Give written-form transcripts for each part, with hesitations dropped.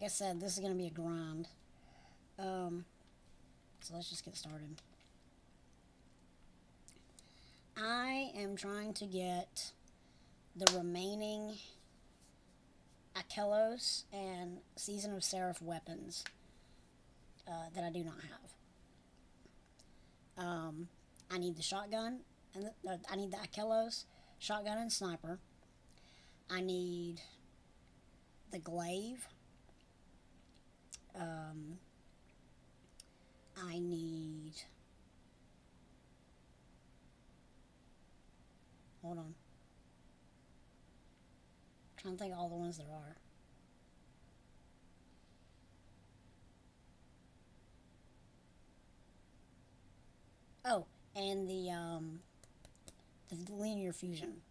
I said, this is going to be a grind. So let's just get started. I am trying to get the remaining Akelos and Season of Seraph weapons that I do not have. I need the shotgun, and I need the Akelos, shotgun and sniper. I need the glaive. I need... Hold on. I'm trying to think of all the ones there are. Oh, and the linear fusion.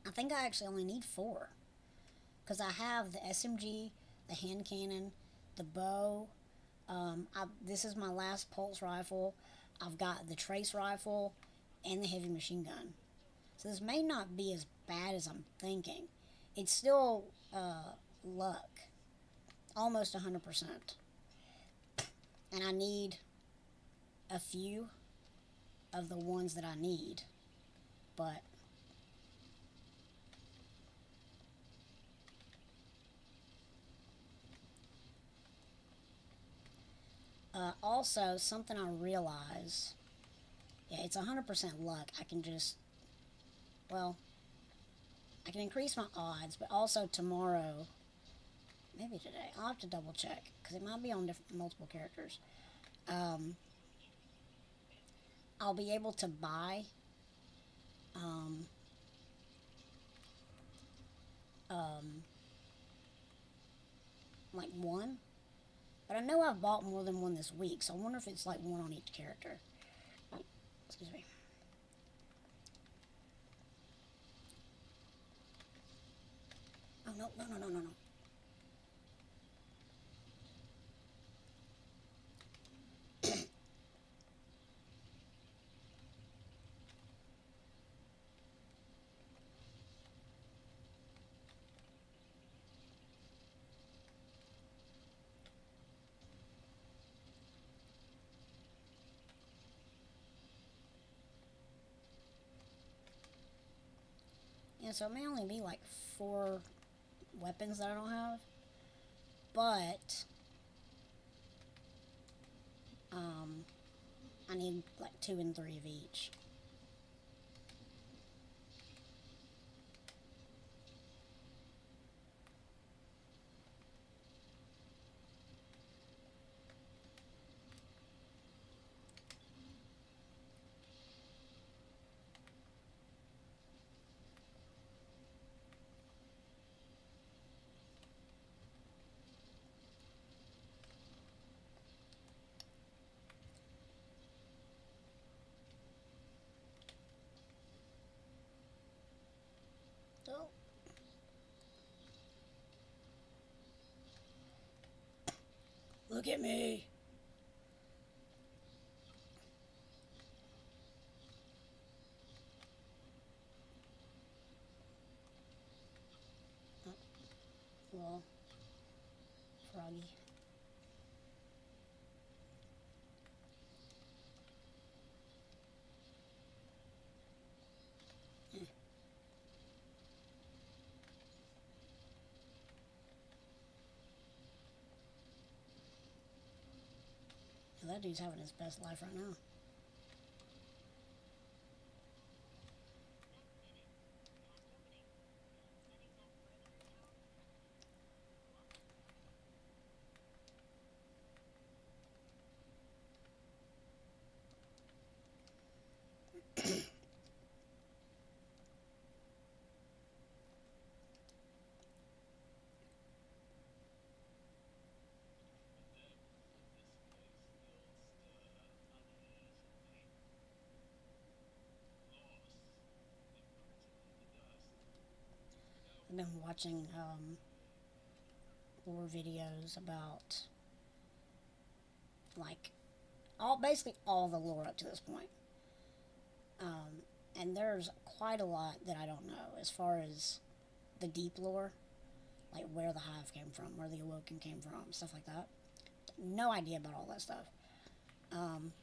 I think I actually only need 4. Because I have the SMG, the hand cannon, the bow. This is my last pulse rifle. I've got the trace rifle and the heavy machine gun. So this may not be as bad as I'm thinking. It's still luck. Almost 100%. And I need a few of the ones that I need. But also, something I realize, yeah, it's 100% luck. I can just, well, I can increase my odds, but also tomorrow, maybe today, I'll have to double check, because it might be on multiple characters. I'll be able to buy like one. But I know I've bought more than one this week, so I wonder if it's like one on each character. Excuse me. Oh, no, no, no, no, no, no. Yeah, so it may only be like 4 weapons that I don't have. But I need like 2 and 3 of each. So, look at me. Oh, well, froggy. Eh. Yeah, that dude's having his best life right now. I've been watching lore videos about like basically all the lore up to this point. And there's quite a lot that I don't know as far as the deep lore. like where the hive came from, where the awoken came from, stuff like that. No idea about all that stuff. Um,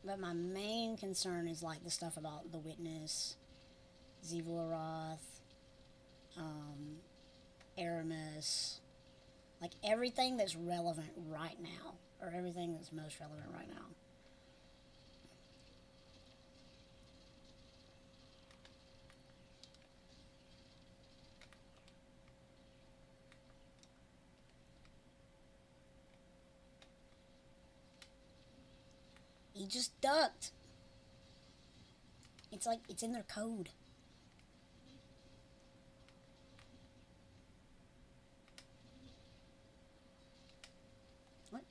but my main concern is like the stuff about the Witness, Zevularoth, um, Aramis, like everything that's relevant right now, or everything that's most relevant right now. He just ducked. It's like it's in their code. What?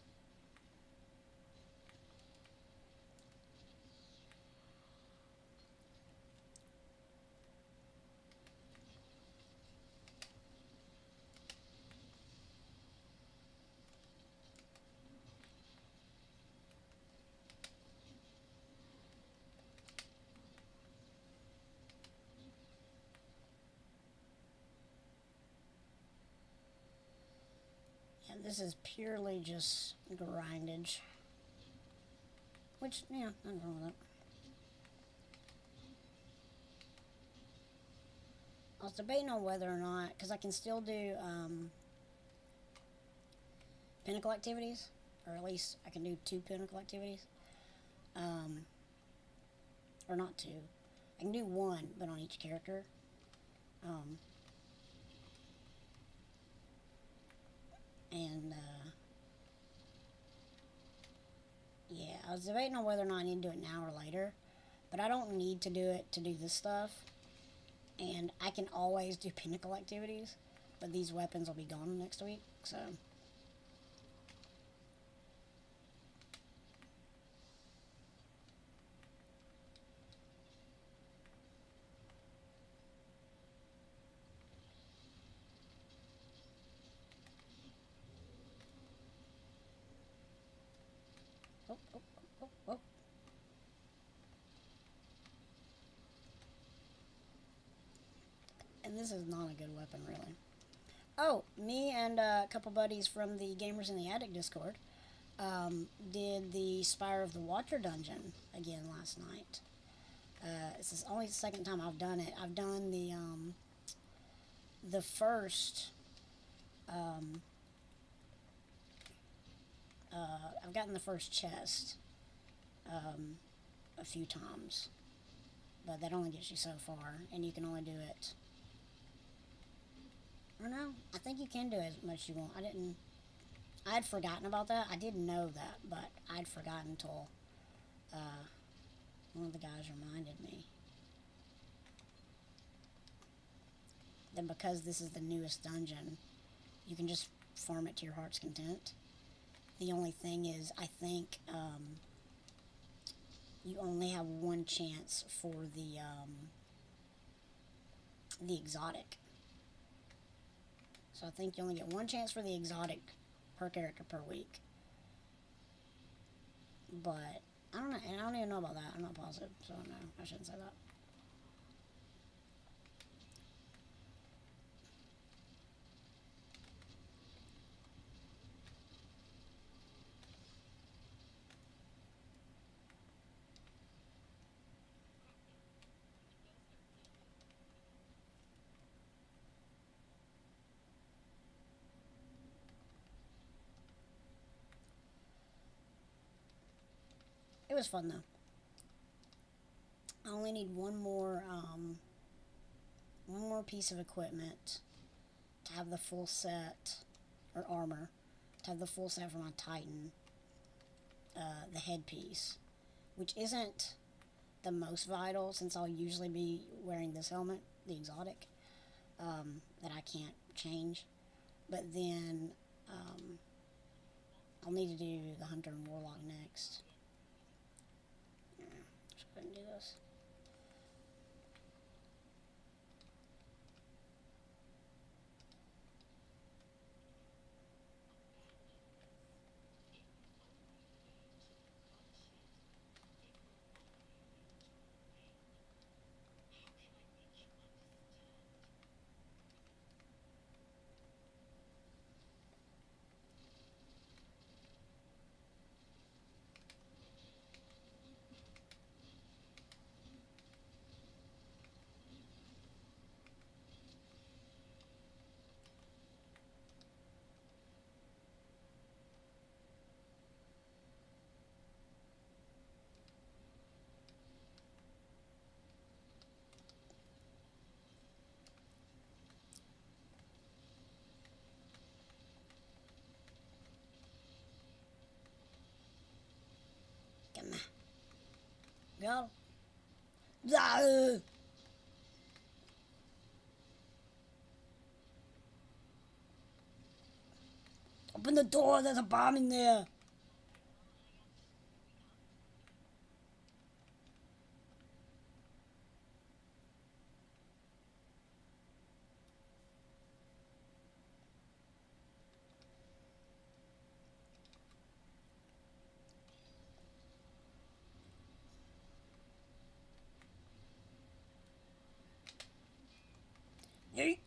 Yeah, this is purely just grindage. Which, yeah, nothing wrong with that. I was debating on whether or not, because I can still do pinnacle activities, or at least I can do 2 pinnacle activities. Um, or not 2. I can do 1, but on each character. Um, and, yeah, I was debating on whether or not I need to do it now or later. But I don't need to do it to do this stuff. And I can always do pinnacle activities. But these weapons will be gone next week, so... Oh, oh, oh, oh. And this is not a good weapon, really. Oh, me and a couple buddies from the Gamers in the Attic Discord did the Spire of the Watcher dungeon again last night. This is only the second time I've done it. I've done the first. I've gotten the first chest a few times, but that only gets you so far, and you can only do it. I don't know. I think you can do as much as you want. I'd forgotten about that. I didn't know that, but I'd forgotten until one of the guys reminded me. Then because this is the newest dungeon, you can just farm it to your heart's content. The only thing is, I think you only have 1 chance for the exotic. So I think you only get 1 chance for the exotic per character per week. But I don't know, and I don't even know about that. I'm not positive, so no, I shouldn't say that. It was fun though. I only need one more piece of equipment to have the full set, or armor, to have the full set for my Titan, the headpiece, which isn't the most vital since I'll usually be wearing this helmet, the exotic, that I can't change. But then I'll need to do the Hunter and Warlock next. Just go ahead and do this. got him. Ah! Open the door, there's a bomb in there. Yeet.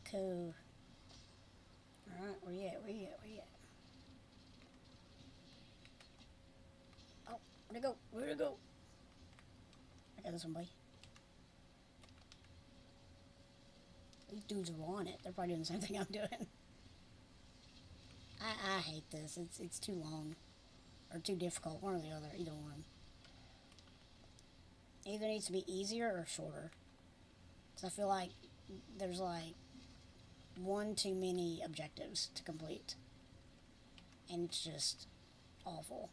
Cool. Alright, where you at? Where you at? Where you at? Oh, where'd it go? Where'd it go? I got this one, buddy. These dudes are on it. They're probably doing the same thing I'm doing. I hate this. It's too long. Or too difficult. One or the other. Either one. Either needs to be easier or shorter. So I feel like there's like one too many objectives to complete. And it's just awful.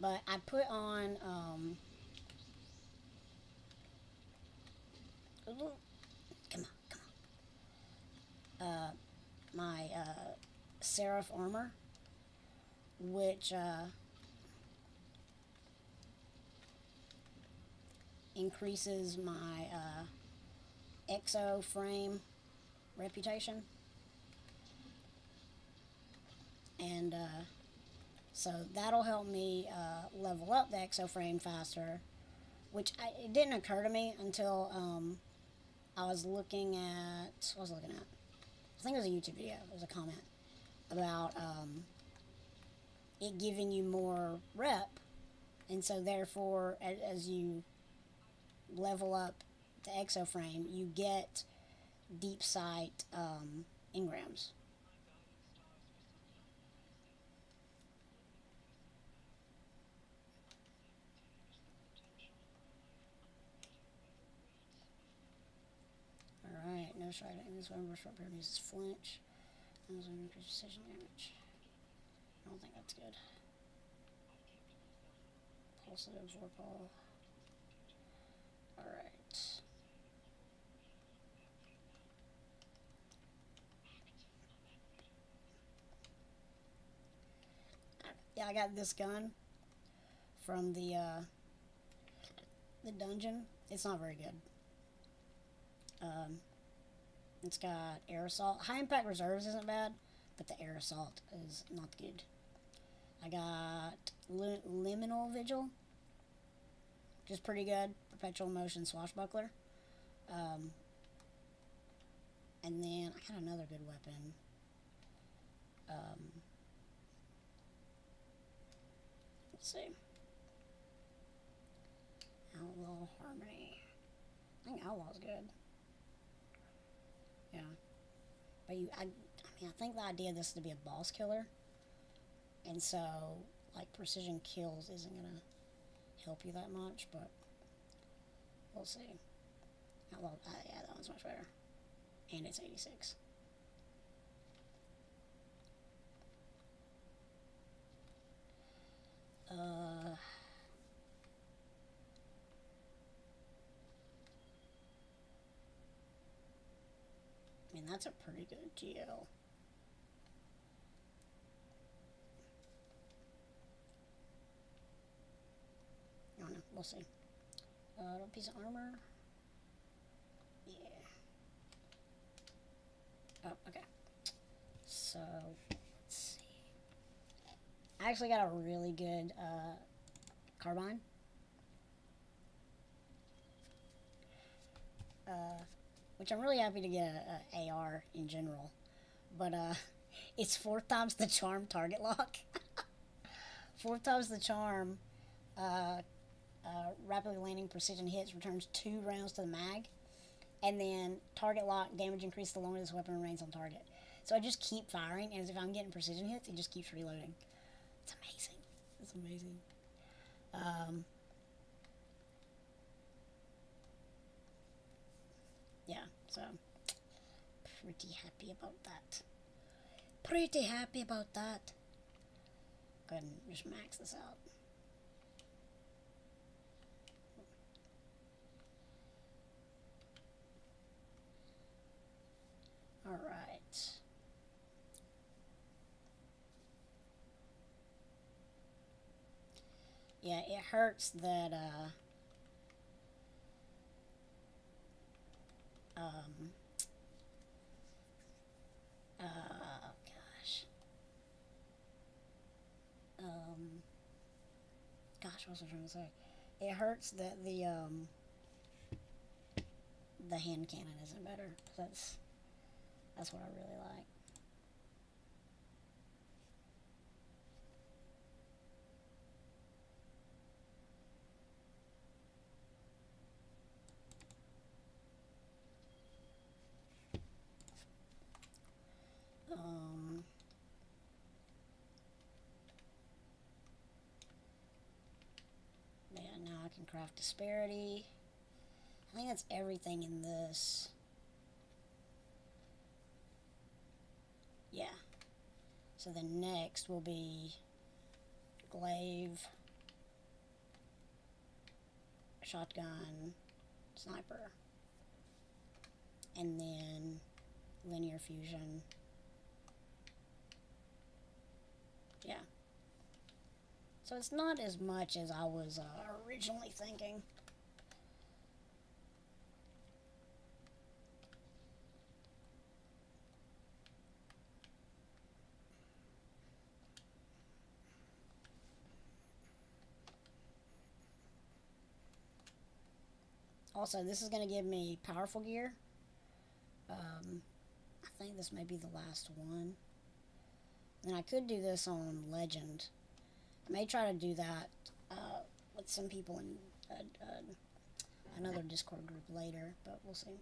But I put on, come on, come on. My, Seraph armor, which, increases my, exo frame reputation. And, so that'll help me level up the exo frame faster, which it didn't occur to me until I was looking at, what was I looking at? I think it was a YouTube video. It was a comment about it giving you more rep, and so therefore, as you level up the exo frame, you get deep sight engrams. Alright, no strike. This one short period uses flinch. This one increases precision damage. I don't think that's good. Pulsative Vorpal. Alright. Yeah, I got this gun from the dungeon. It's not very good. It's got air assault. High impact reserves isn't bad, but the air assault is not good. I got liminal vigil, which is pretty good. Perpetual motion swashbuckler. And then I got another good weapon. Let's see. Outlaw Harmony. I think Outlaw's good. Yeah. But I mean, I think the idea of this is to be a boss killer. And so, like, precision kills isn't going to help you that much, but we'll see. Outlaw, yeah, that one's much better. And it's 86. I mean, that's a pretty good GL. I don't know. We'll see. A piece of armor. Yeah. Oh, okay. So, let's see. I actually got a really good carbine. which I'm really happy to get a AR in general. But it's 4 times the charm target lock. 4 times the charm. Rapidly landing precision hits returns 2 rounds to the mag, and then target lock damage increases the longer this weapon remains on target. So I just keep firing, and if I'm getting precision hits, it just keeps reloading. It's amazing. It's amazing. Yeah, so pretty happy about that. Pretty happy about that. Go ahead and just max this out. All right. Yeah, it hurts that um gosh. Gosh, what was I trying to say? It hurts that the hand cannon isn't better. That's what I really like. Yeah, now I can craft disparity. I think that's everything in this. Yeah. So the next will be glaive, shotgun, sniper, and then linear fusion. Yeah. So it's not as much as I was originally thinking. Also, this is going to give me powerful gear. I think this may be the last one. And I could do this on Legend. I may try to do that with some people in another Discord group later, but we'll see.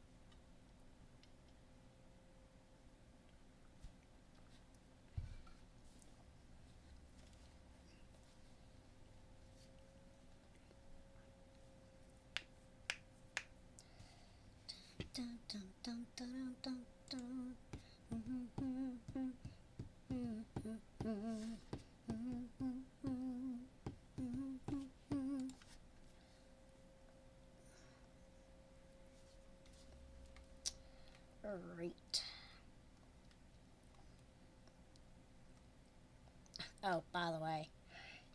Dun, dun, dun, dun, dun, dun. Great. Oh, by the way,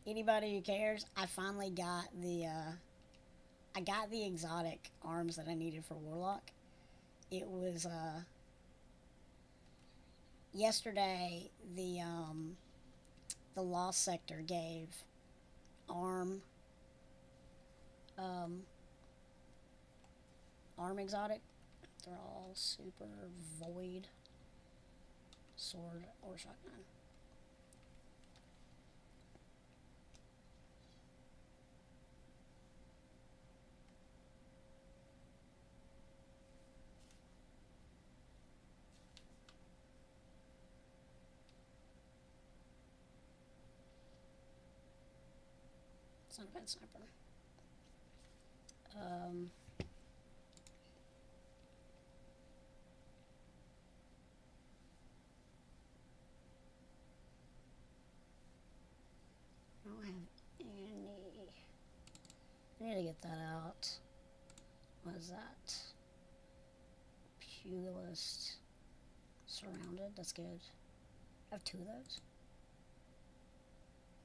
anybody who cares, I finally got the exotic arms that I needed for Warlock. It was yesterday the Lost Sector gave arm arm exotic. They're all super void sword or shotgun. It's not a bad sniper. I don't have any. I need to get that out. What is that? Pugilist surrounded. That's good. I have 2 of those.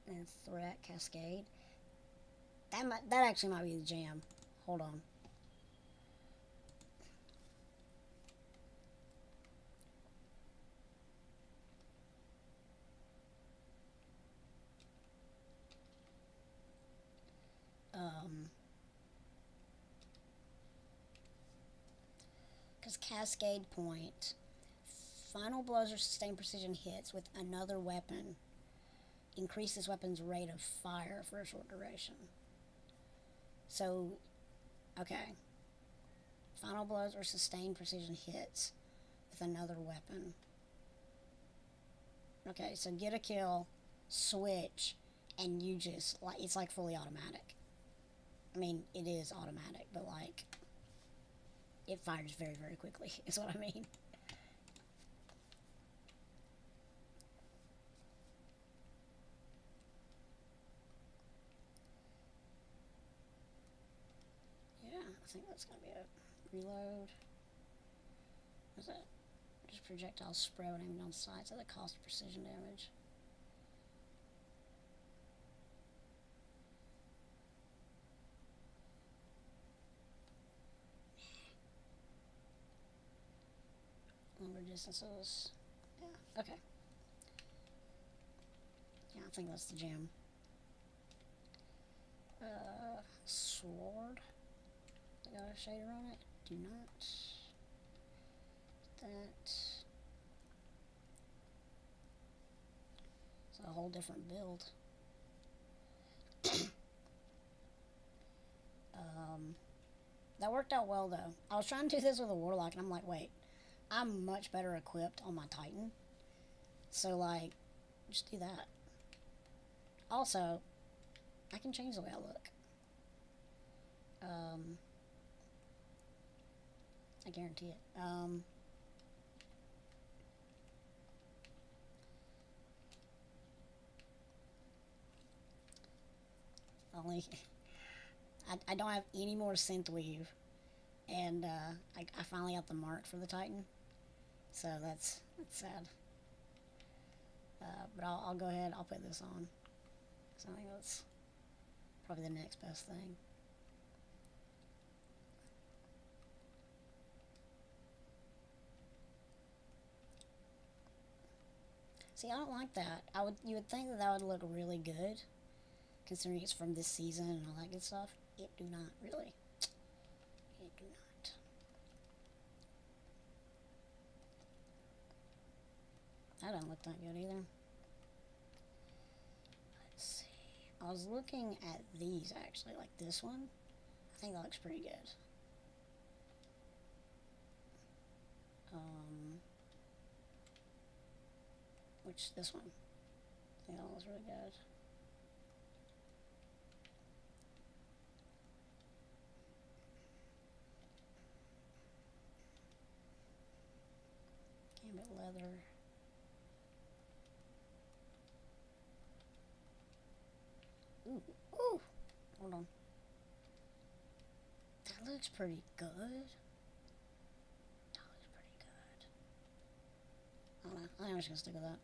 And threat cascade. That actually might be the jam. Hold on. Because cascade point. Final blows or sustained precision hits with another weapon increase this weapon's rate of fire for a short duration. So, okay. Final blows or sustained precision hits with another weapon. Okay, so get a kill, switch, and you just, like, it's like fully automatic. I mean, it is automatic, but like, it fires very, very quickly, is what I mean. Yeah, I think that's gonna be it. Reload. What's that? Just projectile spray when aiming on sights at the cost of precision damage. Longer distances. Yeah, okay. Yeah, I think that's the jam. Sword. I got a shader on it. Do not. That. It's a whole different build. That worked out well though. I was trying to do this with a warlock and I'm like, wait, I'm much better equipped on my Titan. So like, just do that. Also, I can change the way I look. I guarantee it. Only I don't have any more synth weave, and I finally got the mark for the Titan, so that's sad. But I'll go ahead. I'll put this on. So I think that's probably the next best thing. See, I don't like that. You would think that would look really good, considering it's from this season and all that good stuff. It do not, really. It do not. That doesn't look that good either. Let's see. I was looking at these, actually, like this one. I think that looks pretty good. This one. I think that looks really good. Gambit leather. Ooh, ooh. Hold on. That looks pretty good. That looks pretty good. I don't know. I think I'm just gonna stick with that.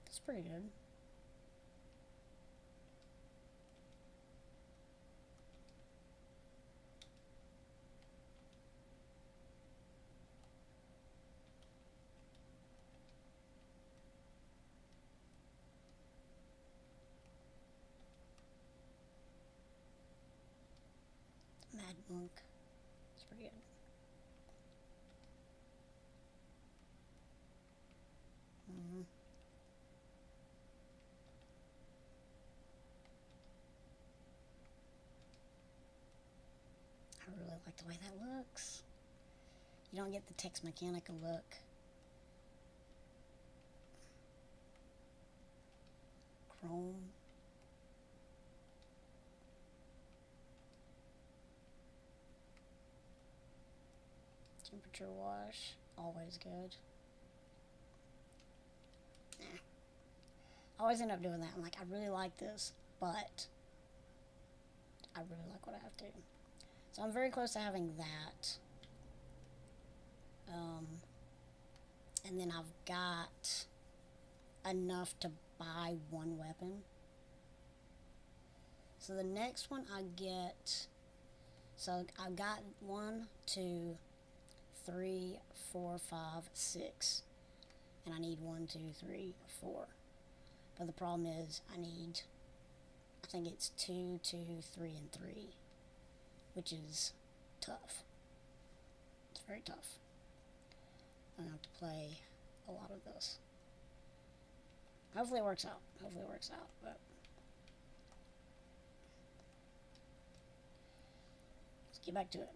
It's pretty good. Mad Monk. It's pretty good. I really like the way that looks. You don't get the Tex Mechanica look. Chrome. Temperature wash. Always good. I always end up doing that. I'm like, I really like this, but I really like what I have to. So I'm very close to having that. and then I've got enough to buy one weapon. So the next one I get, so I've got 1, 2, 3, 4, 5, 6, and I need 1, 2, 3, 4. But the problem is I think it's 2, 2, 3, and 3, which is tough. It's very tough. I'm gonna have to play a lot of this. Hopefully it works out. But let's get back to it.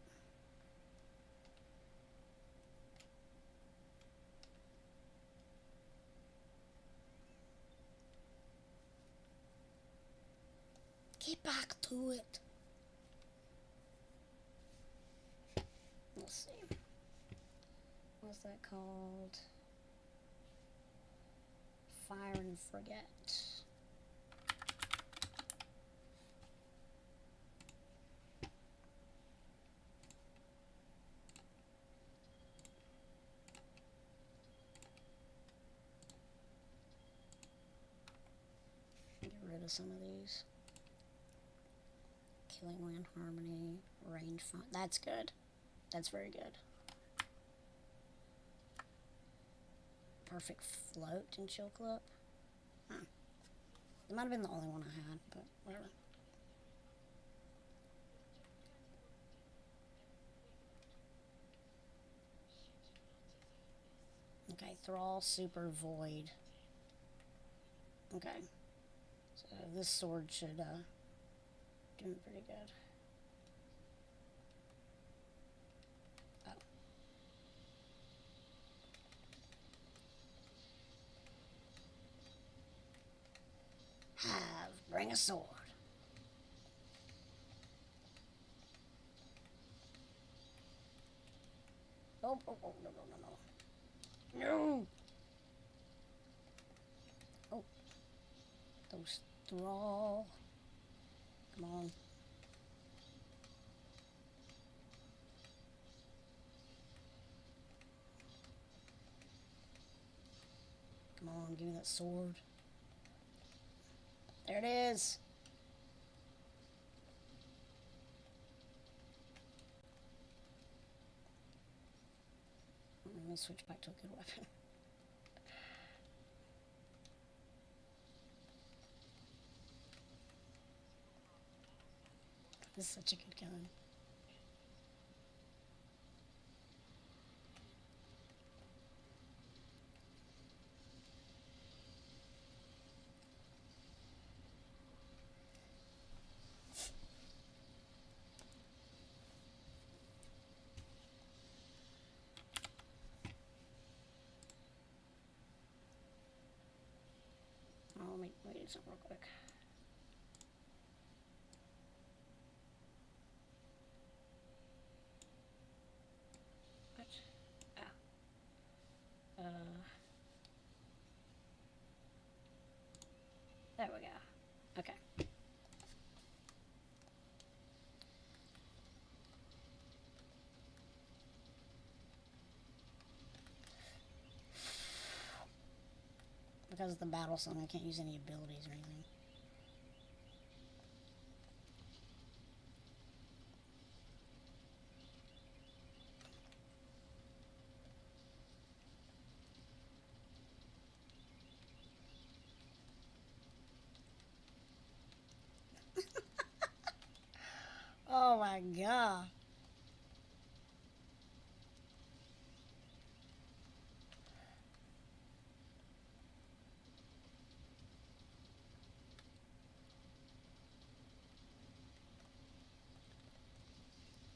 Get back to it. Let's see. What's that called? Fire and Forget. Get rid of some of these. Killing Land Harmony, Range Font. That's good. That's very good. Perfect Float and Chill Clip. Huh. It might have been the only one I had, but whatever. Okay, Thrall, Super, Void. Okay. So this sword should do me pretty good. Bring a sword. Oh, no, no, no, no. No! Oh. Those Thrall. Come on. Come on, give me that sword. There it is. Let me switch back to a good weapon. This is such a good gun. Oh, let me do something real quick. What? Ah. There we go. Okay. Because of the battle song, I can't use any abilities or anything. Oh my god.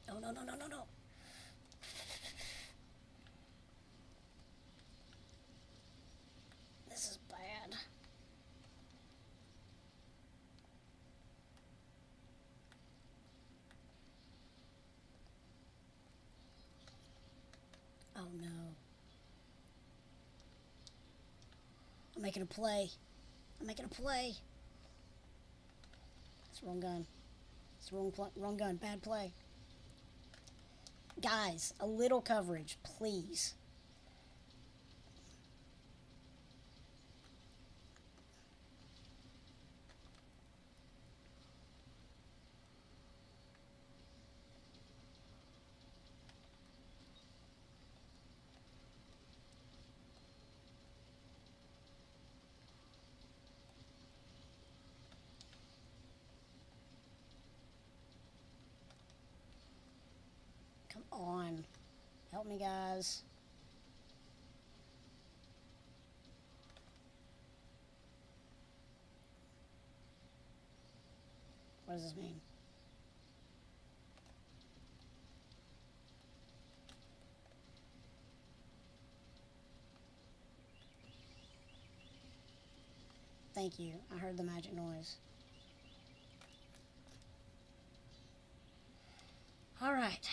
No, no, no, no, no, no. This is bad. Oh no. I'm making a play. I'm making a play. It's the wrong gun. It's the wrong gun. Bad play. Guys, a little coverage, please. on. Help me, guys. What does this mean? Thank you. I heard the magic noise. All right.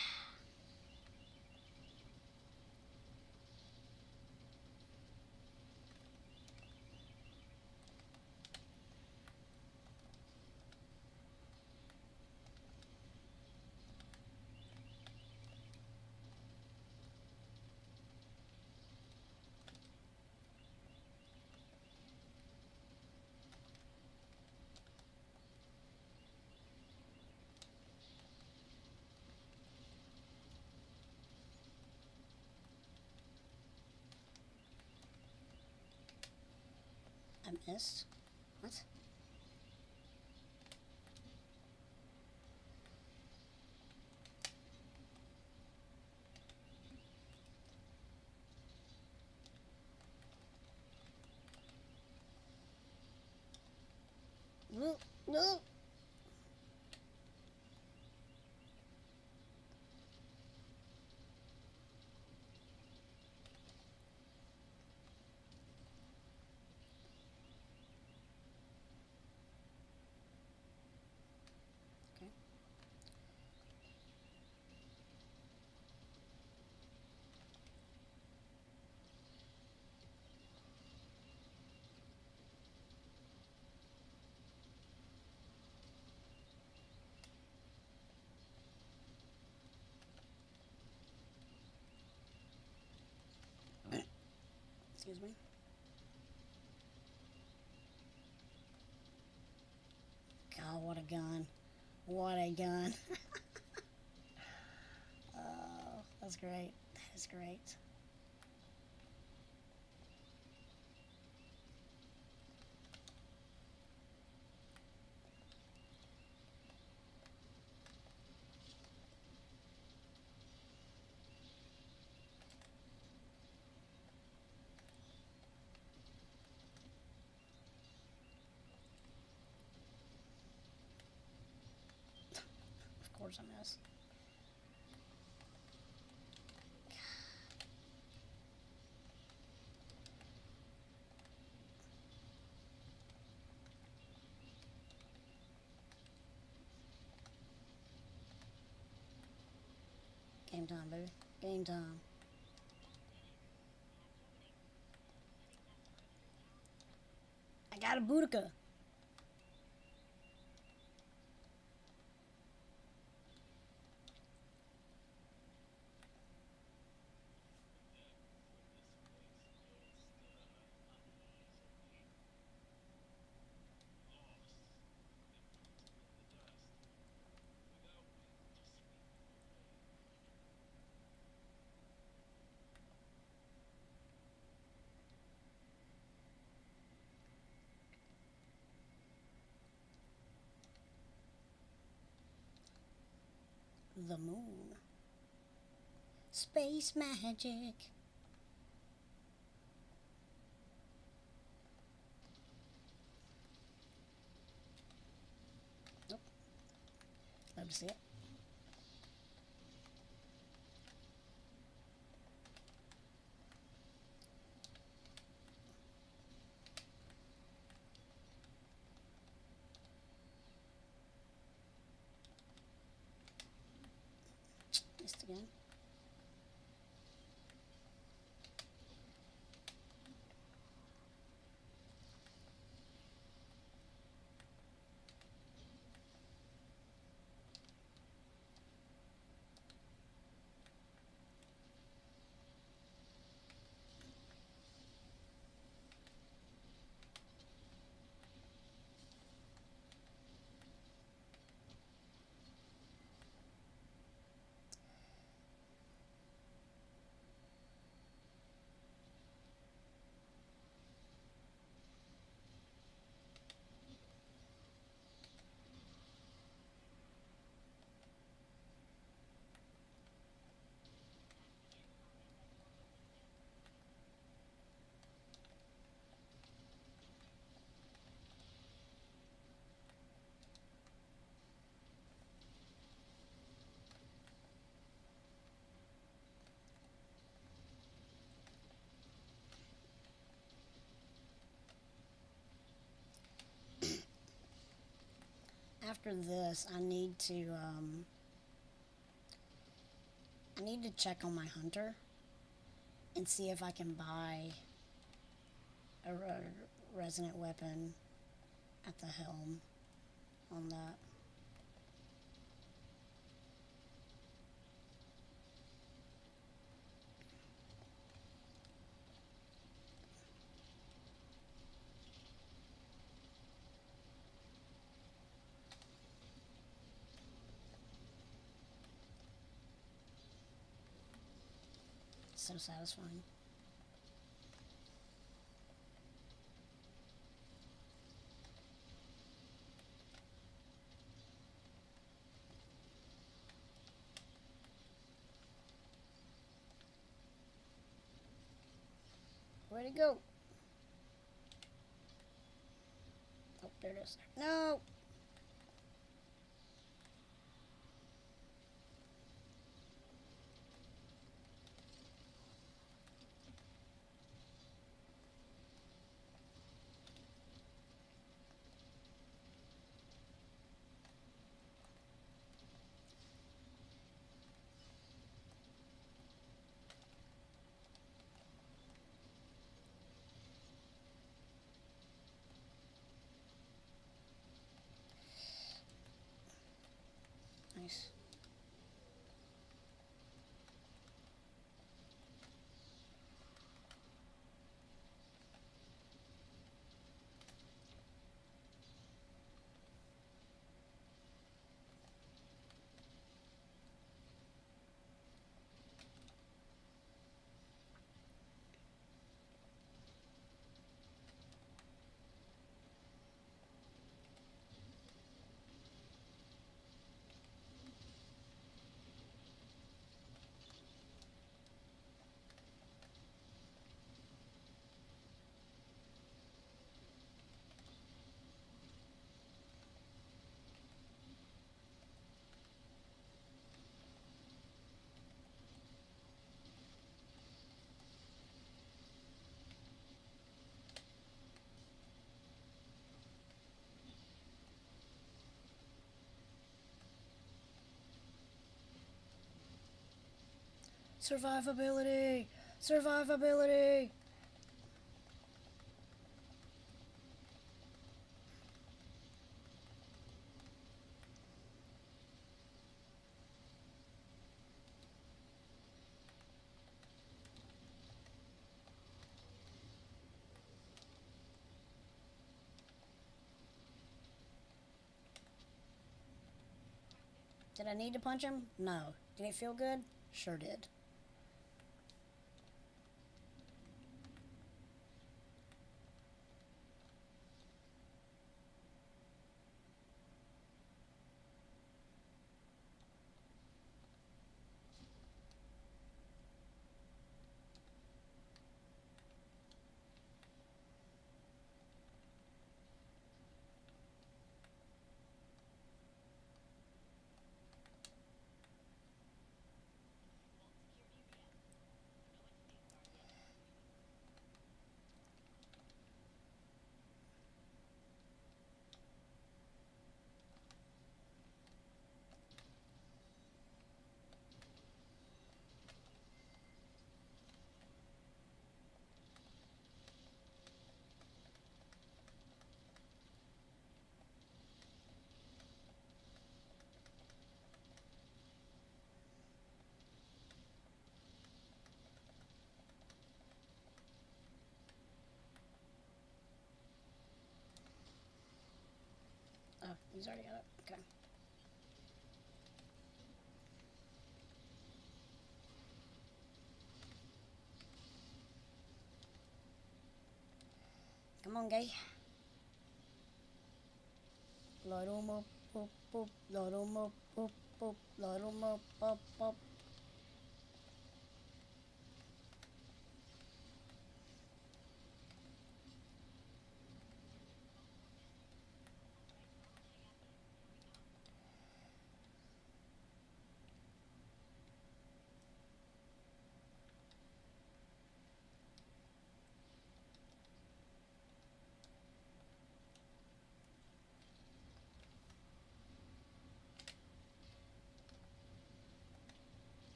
I missed. What? No, no. Okay. Excuse me. God, what a gun. What a gun. Oh, that's great. That is great. Of course I miss. Game time, baby. Game time. I got a Boudica. The moon. Space magic. Nope. Love to see it. Missed again. after this, I need to check on my hunter and see if I can buy a resonant weapon at the helm on that. So satisfying. Where'd it go? Oh, there it is. No! Nice. Survivability! Survivability! Did I need to punch him? No. Did it feel good? Sure did. Oh, he's already got it. Okay. Come on, gay. Load him up, boop, boop. Load him up, boop, boop. Load him up, boop, boop.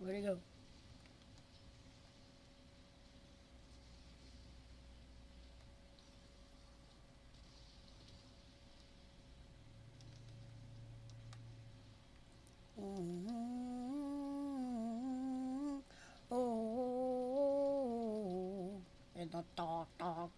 Where'd he go? Oh, in the dark, dark.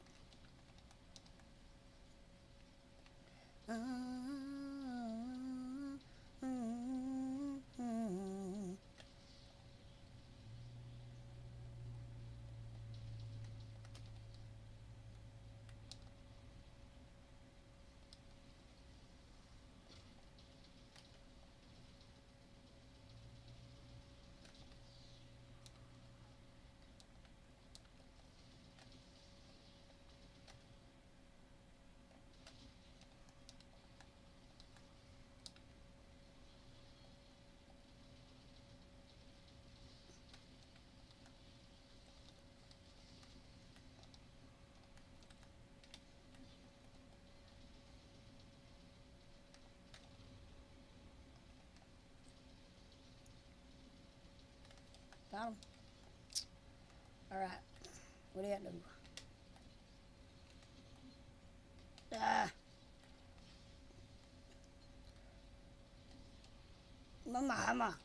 Got him. Alright. What do you got to do? Ah! Mama.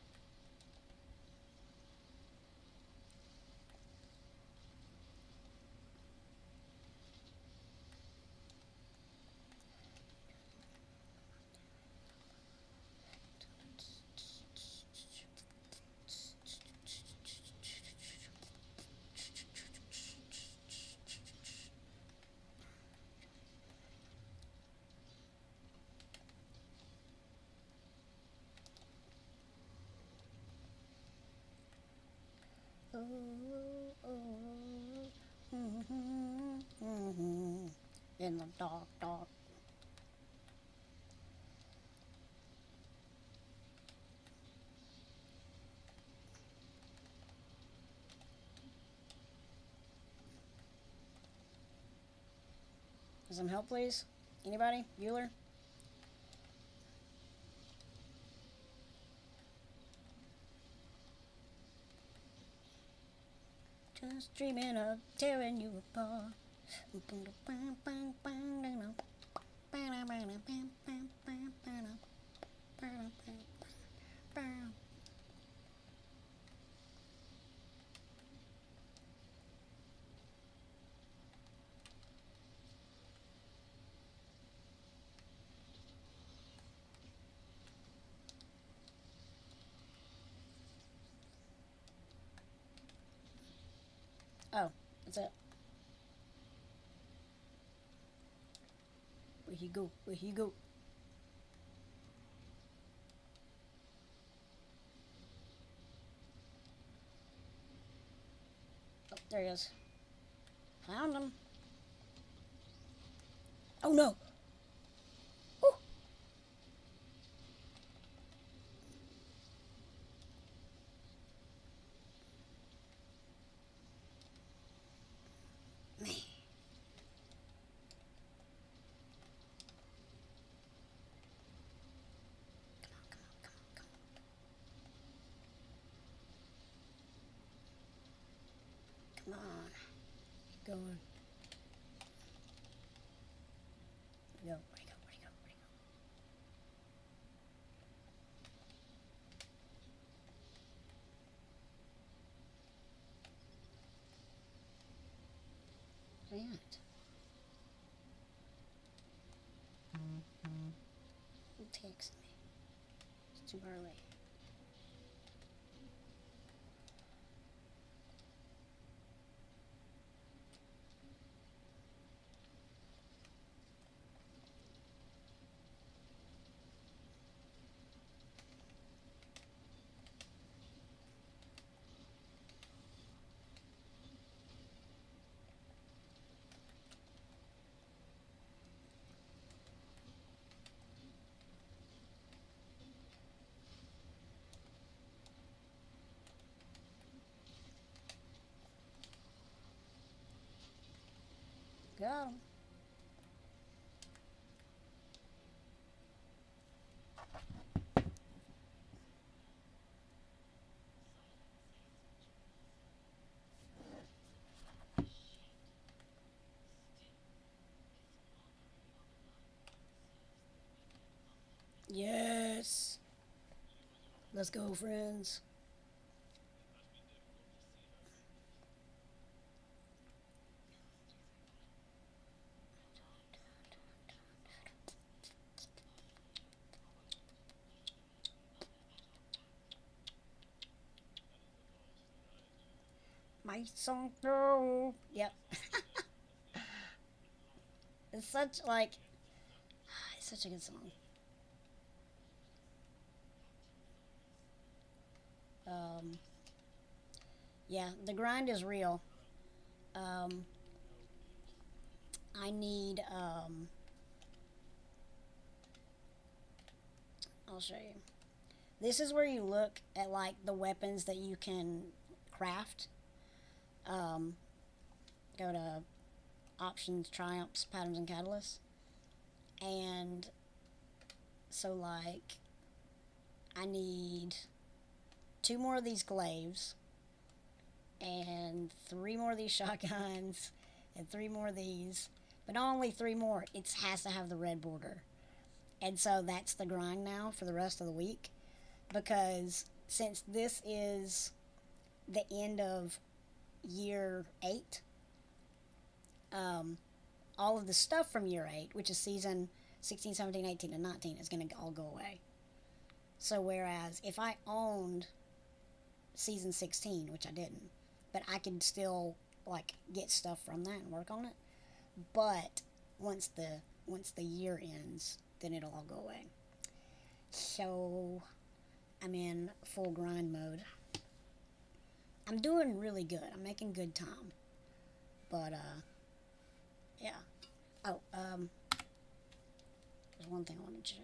In the dark, dark. Some help, please? Anybody? Bueller? Just dreaming of tearing you apart. Oh, that's it. Where he go? Where he go? Oh, there he is. Found him. Oh no! Ooh. Man. Come on. Keep going. Where'd he go? Where'd he go? Where'd he go? Where'd he go? Where's he at? Who takes me? It's too early. Got him. Let's go, friends. My song, no. Yep. It's such like it's such a good song. Um, yeah, the grind is real. Um, I need. I'll show you. This is where you look at like the weapons that you can craft. Um, Go to options, triumphs, patterns, and catalysts. And so like I need two more of these glaives and three more of these shotguns and three more of these. But not only three more, it has to have the red border. And so that's the grind now for the rest of the week. Because since this is the end of year 8, um, all of the stuff from year 8, which is season 16, 17, 18, and 19, is going to all go away. So whereas if I owned season 16, which I didn't, but I could still like get stuff from that and work on it. But once the year ends, then it'll all go away. So I'm in full grind mode. I'm doing really good. I'm making good time. But yeah. Oh, there's one thing I want to check.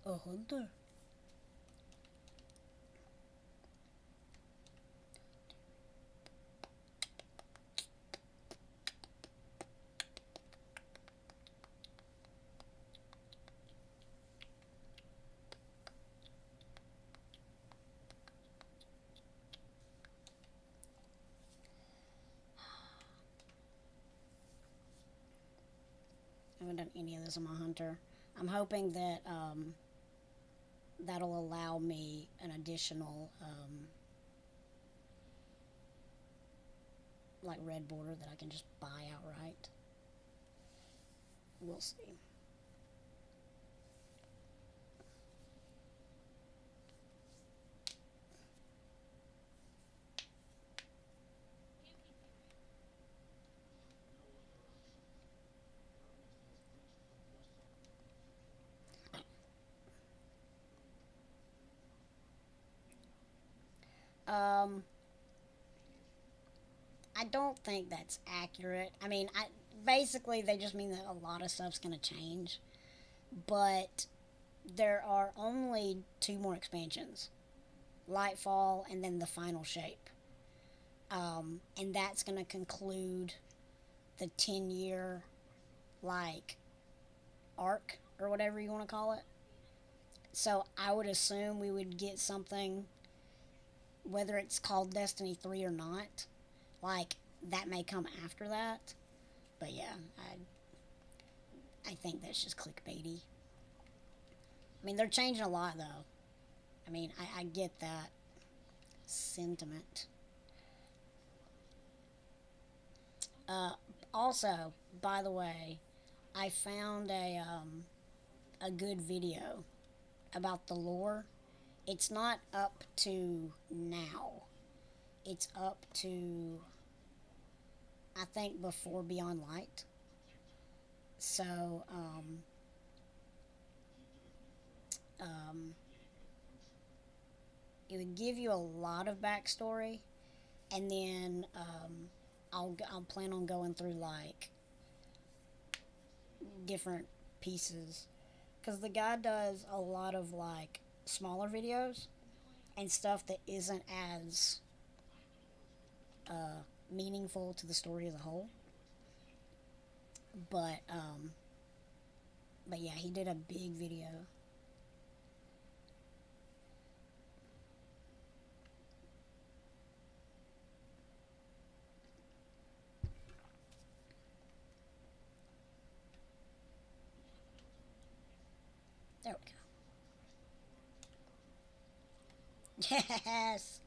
A hunter. I haven't done any of this on my hunter. I'm hoping that that'll allow me an additional like red border that I can just buy outright. We'll see. Um, I don't think that's accurate. I mean, basically they just mean that a lot of stuff's gonna change, but there are only two more expansions: Lightfall and then the final shape. And that's gonna conclude the 10-year like arc or whatever you want to call it. So I would assume we would get something, whether it's called Destiny 3 or not. Like that may come after that. But yeah, I think that's just clickbaity. I mean, they're changing a lot though. I mean, I get that sentiment. Uh, Also, by the way, I found a good video about the lore. It's not up to now. It's up to I think before Beyond Light. So um, it would give you a lot of backstory, and then I'll plan on going through like different pieces because the guy does a lot of like smaller videos and stuff that isn't as meaningful to the story as a whole. But but yeah, he did a big video. There we go. Yes.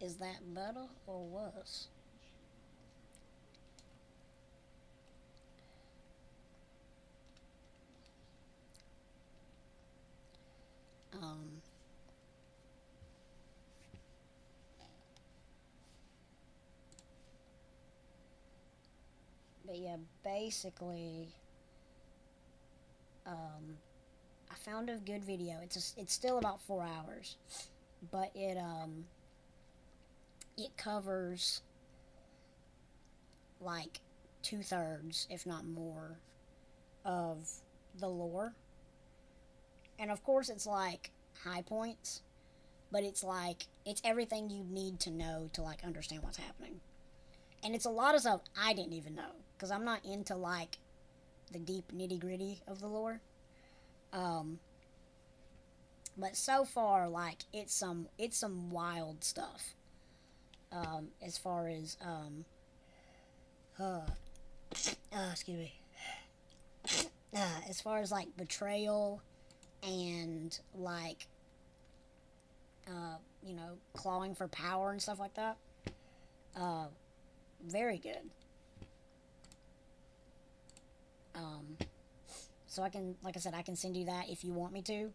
Is that better or worse? Um, but yeah, basically, I found a good video. It's still about 4 hours, but it covers like 2/3, if not more, of the lore. And of course, it's like high points, but it's everything you need to know to like understand what's happening. And it's a lot of stuff I didn't even know because I'm not into like the deep nitty gritty of the lore. Um, but so far, like it's some wild stuff. As far as uh, excuse me, as far as like betrayal and like clawing for power and stuff like that. Uh, Very good. Um, so I can, like I said, I can send you that if you want me to.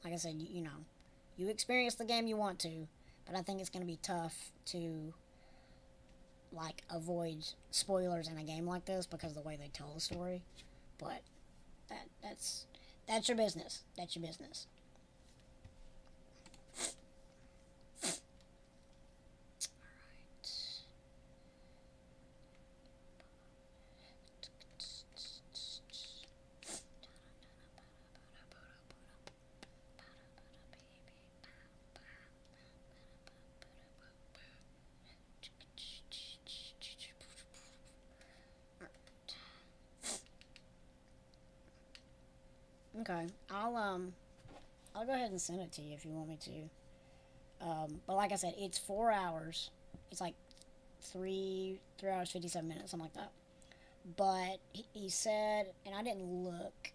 Like I said, you experience the game you want to, but I think it's going to be tough to like avoid spoilers in a game like this because of the way they tell the story. But that's your business. That's your business. Okay, I'll go ahead and send it to you if you want me to. But like I said, it's 4 hours. It's like 3 hours 57 minutes, something like that. But he said, and I didn't look,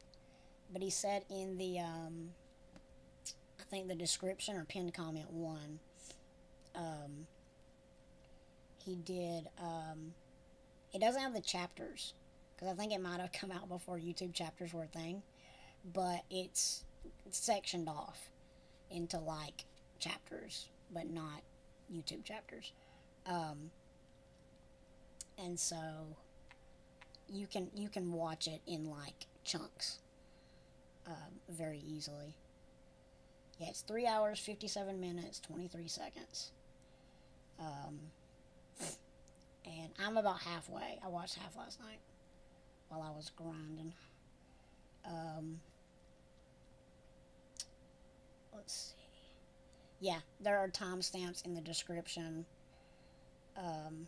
but he said in the I think the description or pinned comment one, um, he did. It doesn't have the chapters because I think it might have come out before YouTube chapters were a thing, but it's sectioned off into like chapters, but not YouTube chapters. Um, and so you can watch it in like chunks very easily. Yeah, it's 3 hours 57 minutes 23 seconds. Um, and I'm about halfway. I watched half last night while I was grinding. Um, let's see. Yeah, there are timestamps in the description. 1,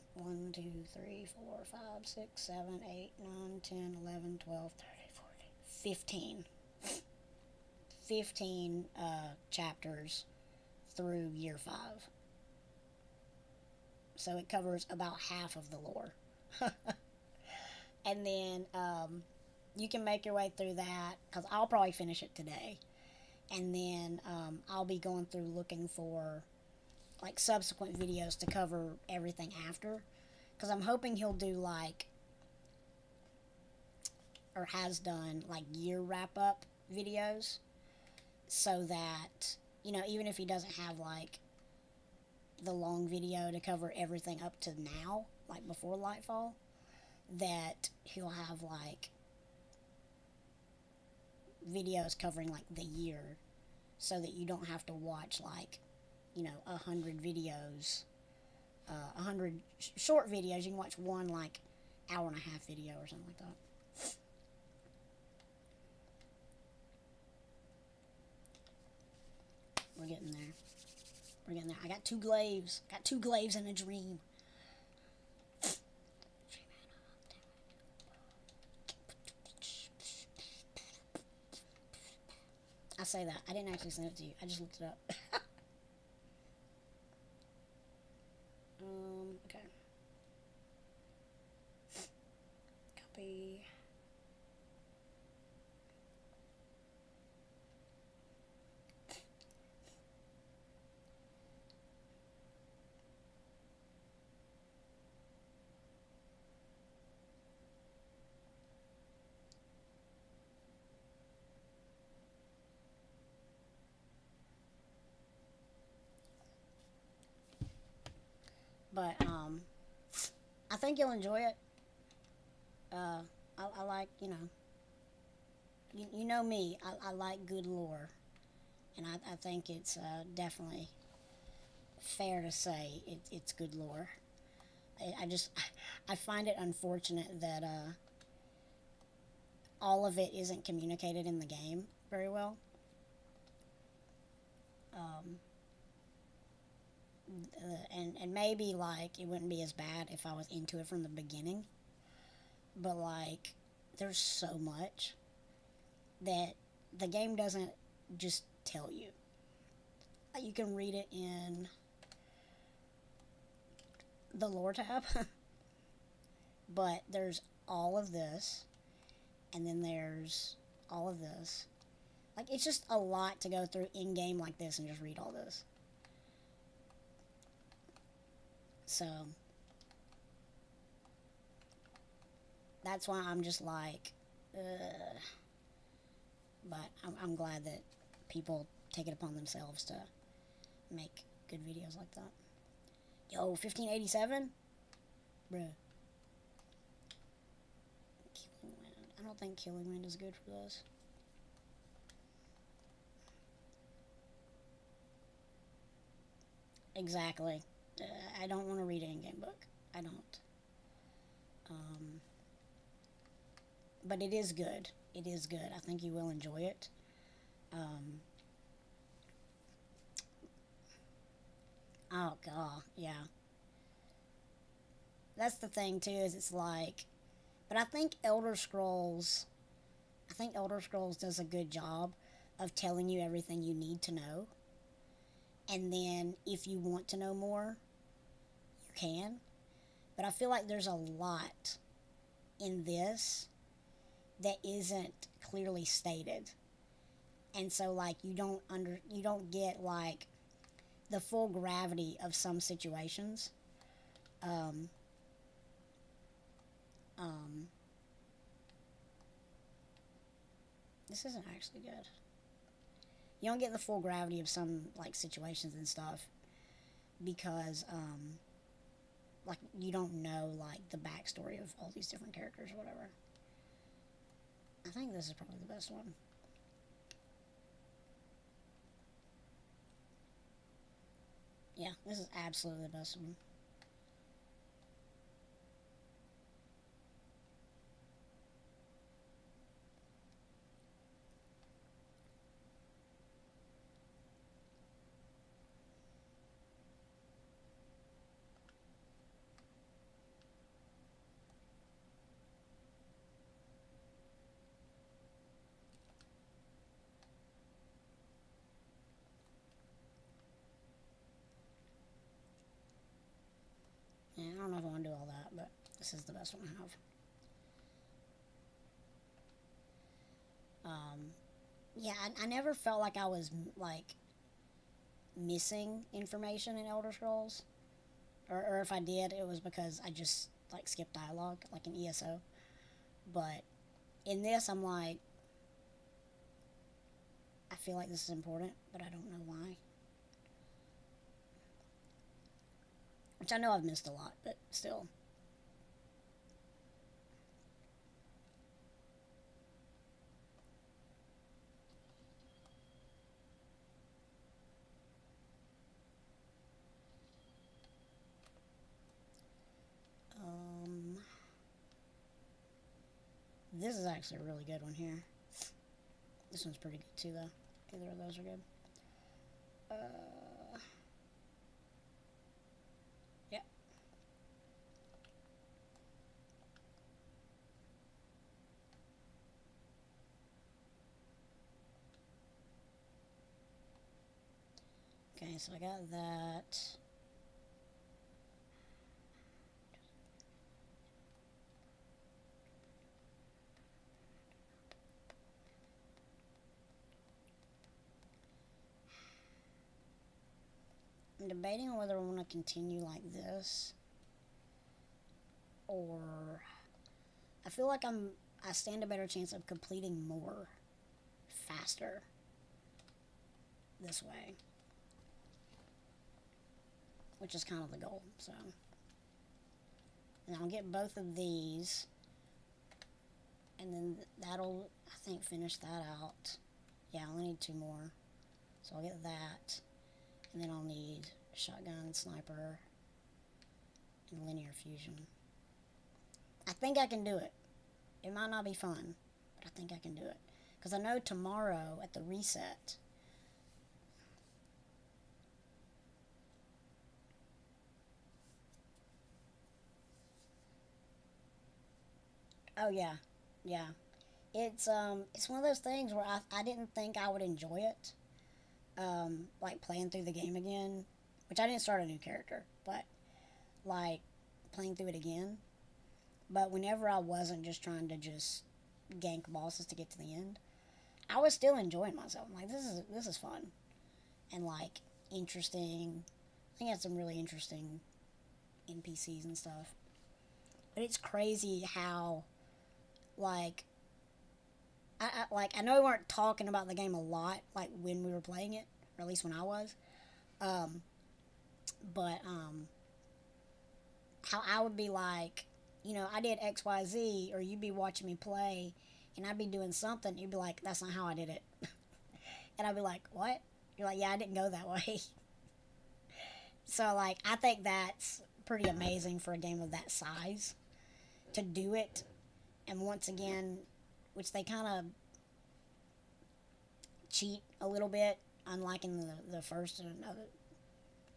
2, 3, 4, 5, 6, 7, 8, 9, 10, 11, 12, 13, 14, 15. 15 chapters through year 5. So it covers about half of the lore. And then you can make your way through that because I'll probably finish it today. And then I'll be going through looking for like subsequent videos to cover everything after, because I'm hoping he'll do like, or has done like year wrap up videos, so that even if he doesn't have like the long video to cover everything up to now, like before Lightfall, that he'll have like videos covering like the year, so that you don't have to watch like 100 videos, 100 short videos. You can watch one like hour and a half video or something like that. We're getting there. We're getting there. I got 2 glaives. Got 2 glaives in a dream. I say that. I didn't actually send it to you. I just looked it up. Okay. Copy. But I think you'll enjoy it. I like, you know me. I like good lore, and I think it's definitely fair to say it's good lore. I just I find it unfortunate that all of it isn't communicated in the game very well. Um, and maybe like it wouldn't be as bad if I was into it from the beginning, but like there's so much that the game doesn't just tell you. You can read it in the lore tab, but there's all of this, and then there's all of this. Like, it's just a lot to go through in game like this and just read all this. So, that's why I'm just like, but I'm glad that people take it upon themselves to make good videos like that. Yo, 1587? Bruh. Killing Wind. I don't think Killing Wind is good for this. Exactly. I don't want to read an in-game book. I don't. Um, but it is good. It is good. I think you will enjoy it. Um, oh god, yeah. That's the thing too. Is it's like, but I think Elder Scrolls does a good job of telling you everything you need to know. And then if you want to know more, you can. But I feel like there's a lot in this that isn't clearly stated. And so like you don't get like the full gravity of some situations. Um um this isn't actually good. You don't get the full gravity of some like situations and stuff because like you don't know like the backstory of all these different characters or whatever. I think this is probably the best one. Yeah, this is absolutely the best one. Yeah, I don't know if I want to do all that, but this is the best one I have. Yeah, I never felt like I was like missing information in Elder Scrolls, or if I did, it was because I just like skipped dialogue, like in ESO. But in this, I'm like, I feel like this is important, but I don't know why. Which I know I've missed a lot, but still. Um, this is actually a really good one here. This one's pretty good too, though. Either of those are good. Uh, yeah. Okay, so I got that. I'm debating on whether I want to continue like this, or I feel like I stand a better chance of completing more faster this way, which is kind of the goal. So, and I'll get both of these, and then that'll, I think, finish that out. Yeah, I only need two more, so I'll get that, and then I'll need shotgun, sniper, and linear fusion. I think I can do it. It might not be fun, but I think I can do it. Because I know tomorrow at the reset, oh yeah, yeah. It's one of those things where I didn't think I would enjoy it. Like playing through the game again, which I didn't start a new character, but like playing through it again. But whenever I wasn't just trying to just gank bosses to get to the end, I was still enjoying myself. I'm like, this is fun and like interesting. I think I had some really interesting NPCs and stuff. But it's crazy how like I know we weren't talking about the game a lot like when we were playing it, or at least when I was. Um, but how I would be like, I did XYZ, or you'd be watching me play, and I'd be doing something. You'd be like, that's not how I did it, and I'd be like, what? You're like, yeah, I didn't go that way. So like, I think that's pretty amazing for a game of that size to do it, and once again, which they kind of cheat a little bit, unlike in the first and another.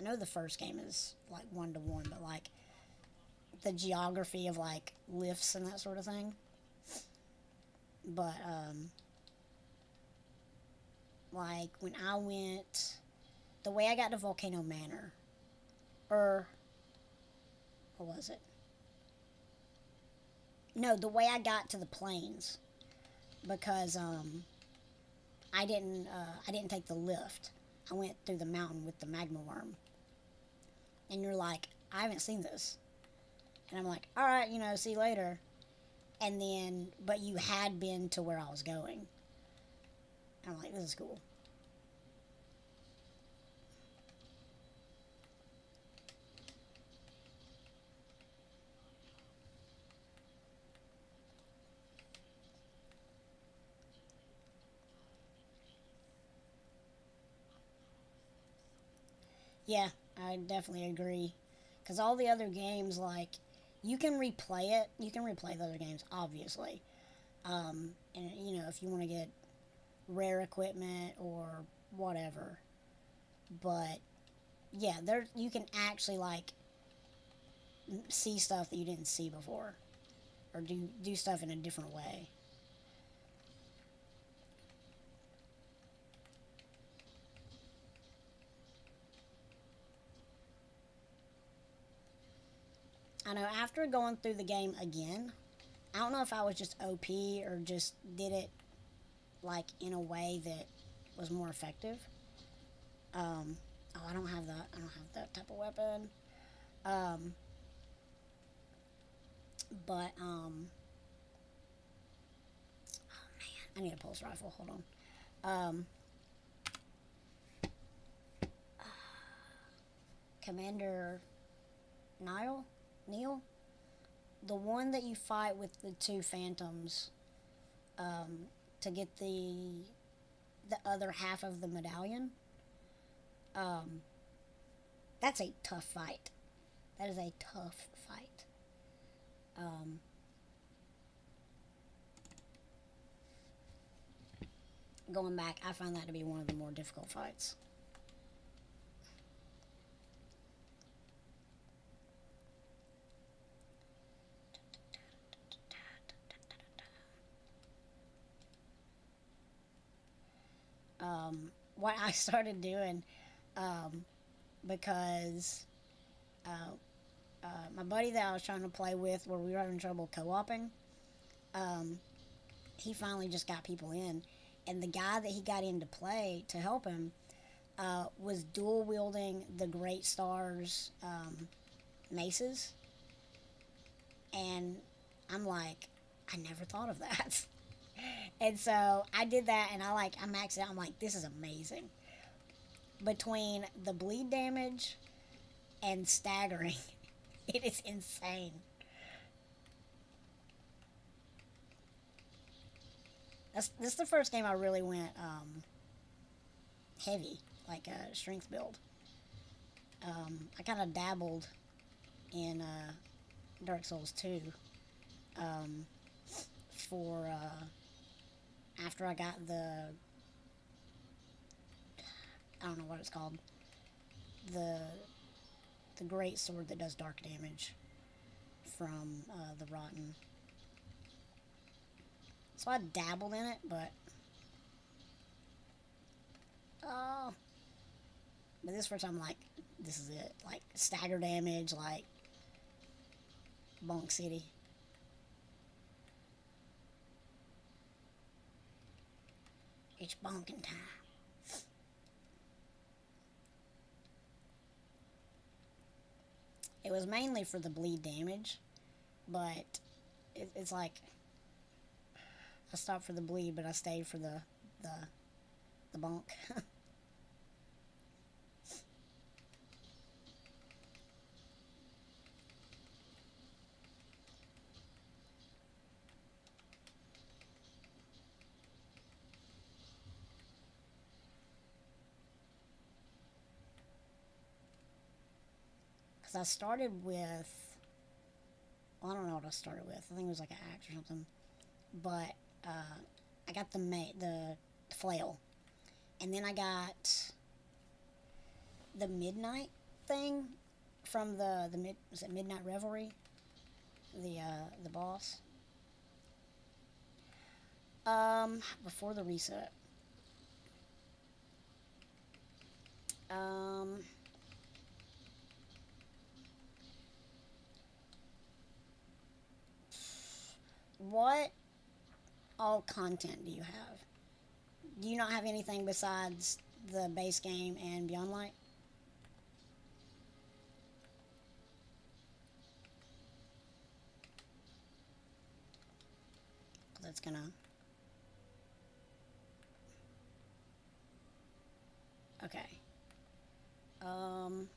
I know the first game is like 1-to-1, but like the geography of like lifts and that sort of thing. But like when I went, the way I got to Volcano Manor, or what was it? No, the way I got to the plains, because I didn't take the lift. I went through the mountain with the magma worm. And you're like, I haven't seen this. And I'm like, all right, see you later. And then, but you had been to where I was going. And I'm like, this is cool. Yeah, I definitely agree. Because all the other games, like, you can replay it. You can replay the other games, obviously. And, if you want to get rare equipment or whatever. But, yeah, there you can actually, like, see stuff that you didn't see before. Or do stuff in a different way. I know after going through the game again, I don't know if I was just OP or just did it like in a way that was more effective. Oh, I don't have that. I don't have that type of weapon. Um, but I need a pulse rifle. Hold on. Um, Commander Neil, the one that you fight with the two phantoms, um, to get the other half of the medallion. Um, that's a tough fight. That is a tough fight. Um, Going back, I found that to be one of the more difficult fights. What I started doing, because uh, my buddy that I was trying to play with, where we were having trouble co-oping, um, he finally just got people in, and the guy that he got in to play to help him was dual wielding the Great Stars maces, and I'm like, I never thought of that. And so I did that, and I maxed it out. I'm like, this is amazing. Between the bleed damage and staggering, it is insane. This is the first game I really went heavy, like a strength build. I kind of dabbled in Dark Souls 2 um, for after I got I don't know what it's called, the the great sword that does dark damage from the Rotten. So I dabbled in it, but oh, but this first I'm like, this is it. Like stagger damage, like Bonk City. It's bonking time. It was mainly for the bleed damage, but it's like I stopped for the bleed, but I stayed for the bonk. Because I started with, well, I don't know what I started with. I think it was like an axe or something. But I got the flail, and then I got the midnight thing from was it Midnight Revelry, the boss. Before the reset. Um, what all content do you have? Do you not have anything besides the base game and Beyond Light? That's gonna. Okay. Um.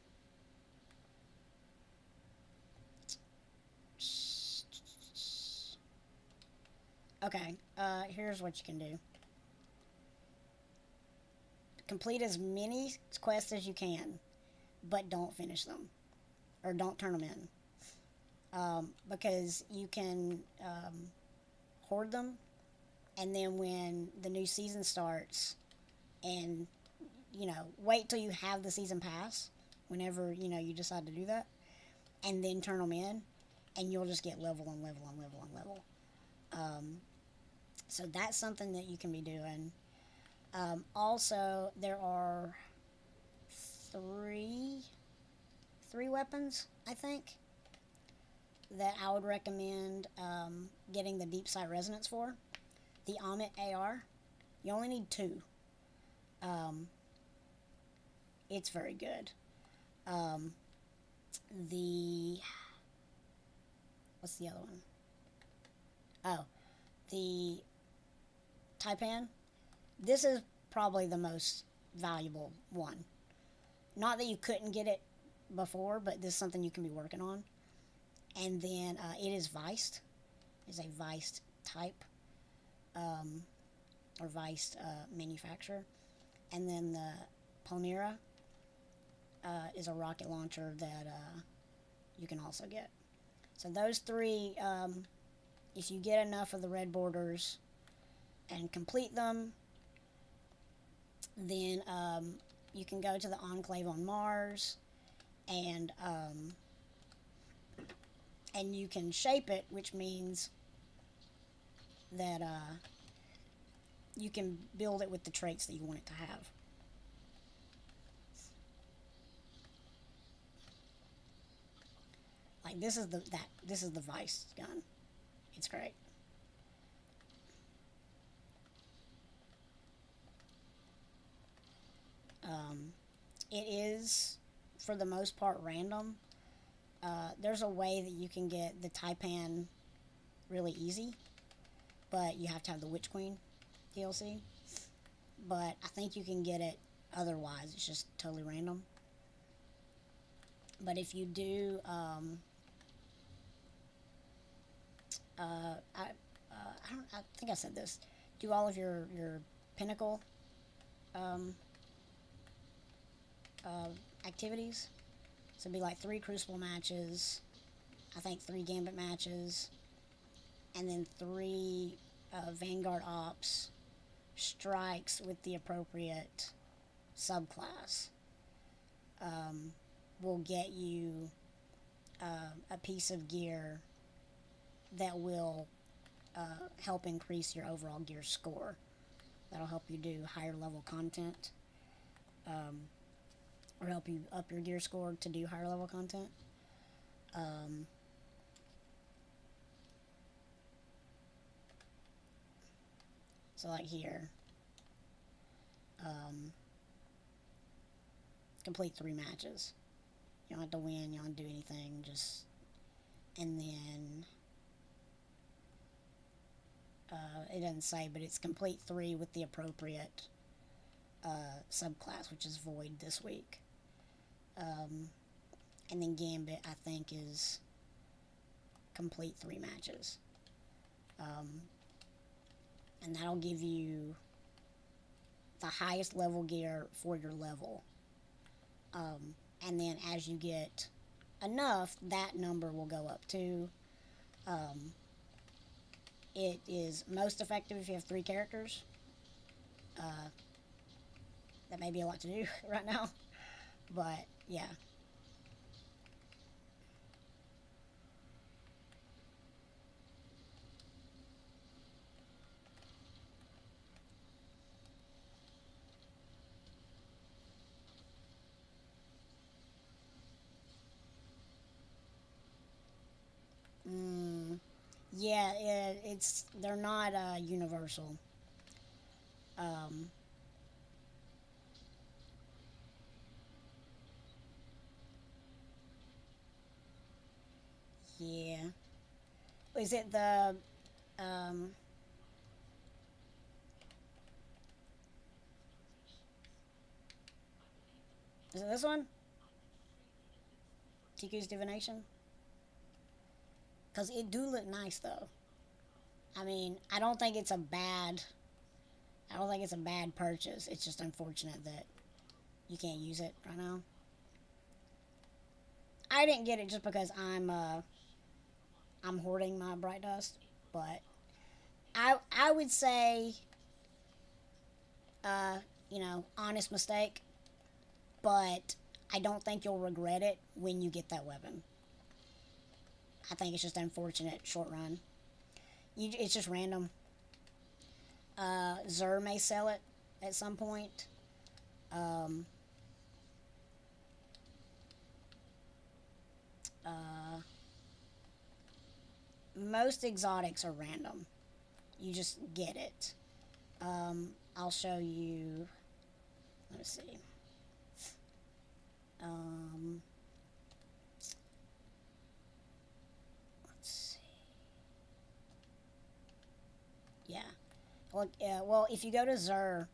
Okay. Here's what you can do. Complete as many quests as you can, but don't finish them, or don't turn them in, because you can hoard them, and then when the new season starts, and wait till you have the season pass, whenever you decide to do that, and then turn them in, and you'll just get level and level and level and level. So that's something that you can be doing. Also, there are three weapons, I think, that I would recommend getting the Deep Sight Resonance for. The Amit AR, you only need two. It's very good. The what's the other one? Oh, the Taipan. This is probably the most valuable one. Not that you couldn't get it before, but this is something you can be working on. And then it is viced. It's a viced type, or viced manufacturer. And then the Palmyra is a rocket launcher that you can also get. So those three, if you get enough of the red borders and complete them, then you can go to the Enclave on Mars, and you can shape it, which means that you can build it with the traits that you want it to have. Like this is the Vice gun. It's great. Um, it is for the most part random. There's a way that you can get the Taipan really easy, but you have to have the Witch Queen DLC. But I think you can get it otherwise. It's just totally random. But if you do, I think I said this. Do all of your pinnacle um, uh, activities. So it'd be like 3 Crucible matches, I think 3 Gambit matches, and then 3 Vanguard Ops strikes with the appropriate subclass. Will get you a piece of gear that will help increase your overall gear score. That'll help you do higher level content, or help you up your gear score to do higher level content. Um, so like here, um, complete 3 matches. You don't have to win, you don't have to do anything, just, and then, it doesn't say, but it's complete 3 with the appropriate subclass, which is Void this week. And then Gambit, I think, is complete 3 matches. And that'll give you the highest level gear for your level. And then as you get enough, that number will go up too. It is most effective if you have 3 characters. That may be a lot to do right now, but yeah. Mm, yeah, it's they're not universal. Um, yeah. Is it the um, is it this one? Tiku's Divination? Because it do look nice though. I mean, I don't think it's a bad purchase. It's just unfortunate that you can't use it right now. I didn't get it just because I'm hoarding my Bright Dust, but I would say honest mistake, but I don't think you'll regret it when you get that weapon. I think it's just unfortunate short run. It's just random. Zur may sell it at some point. Um, uh, Most exotics are random. You just get it. I'll show you. Let's see. Um, let's see. Yeah. Well, if you go to Zur,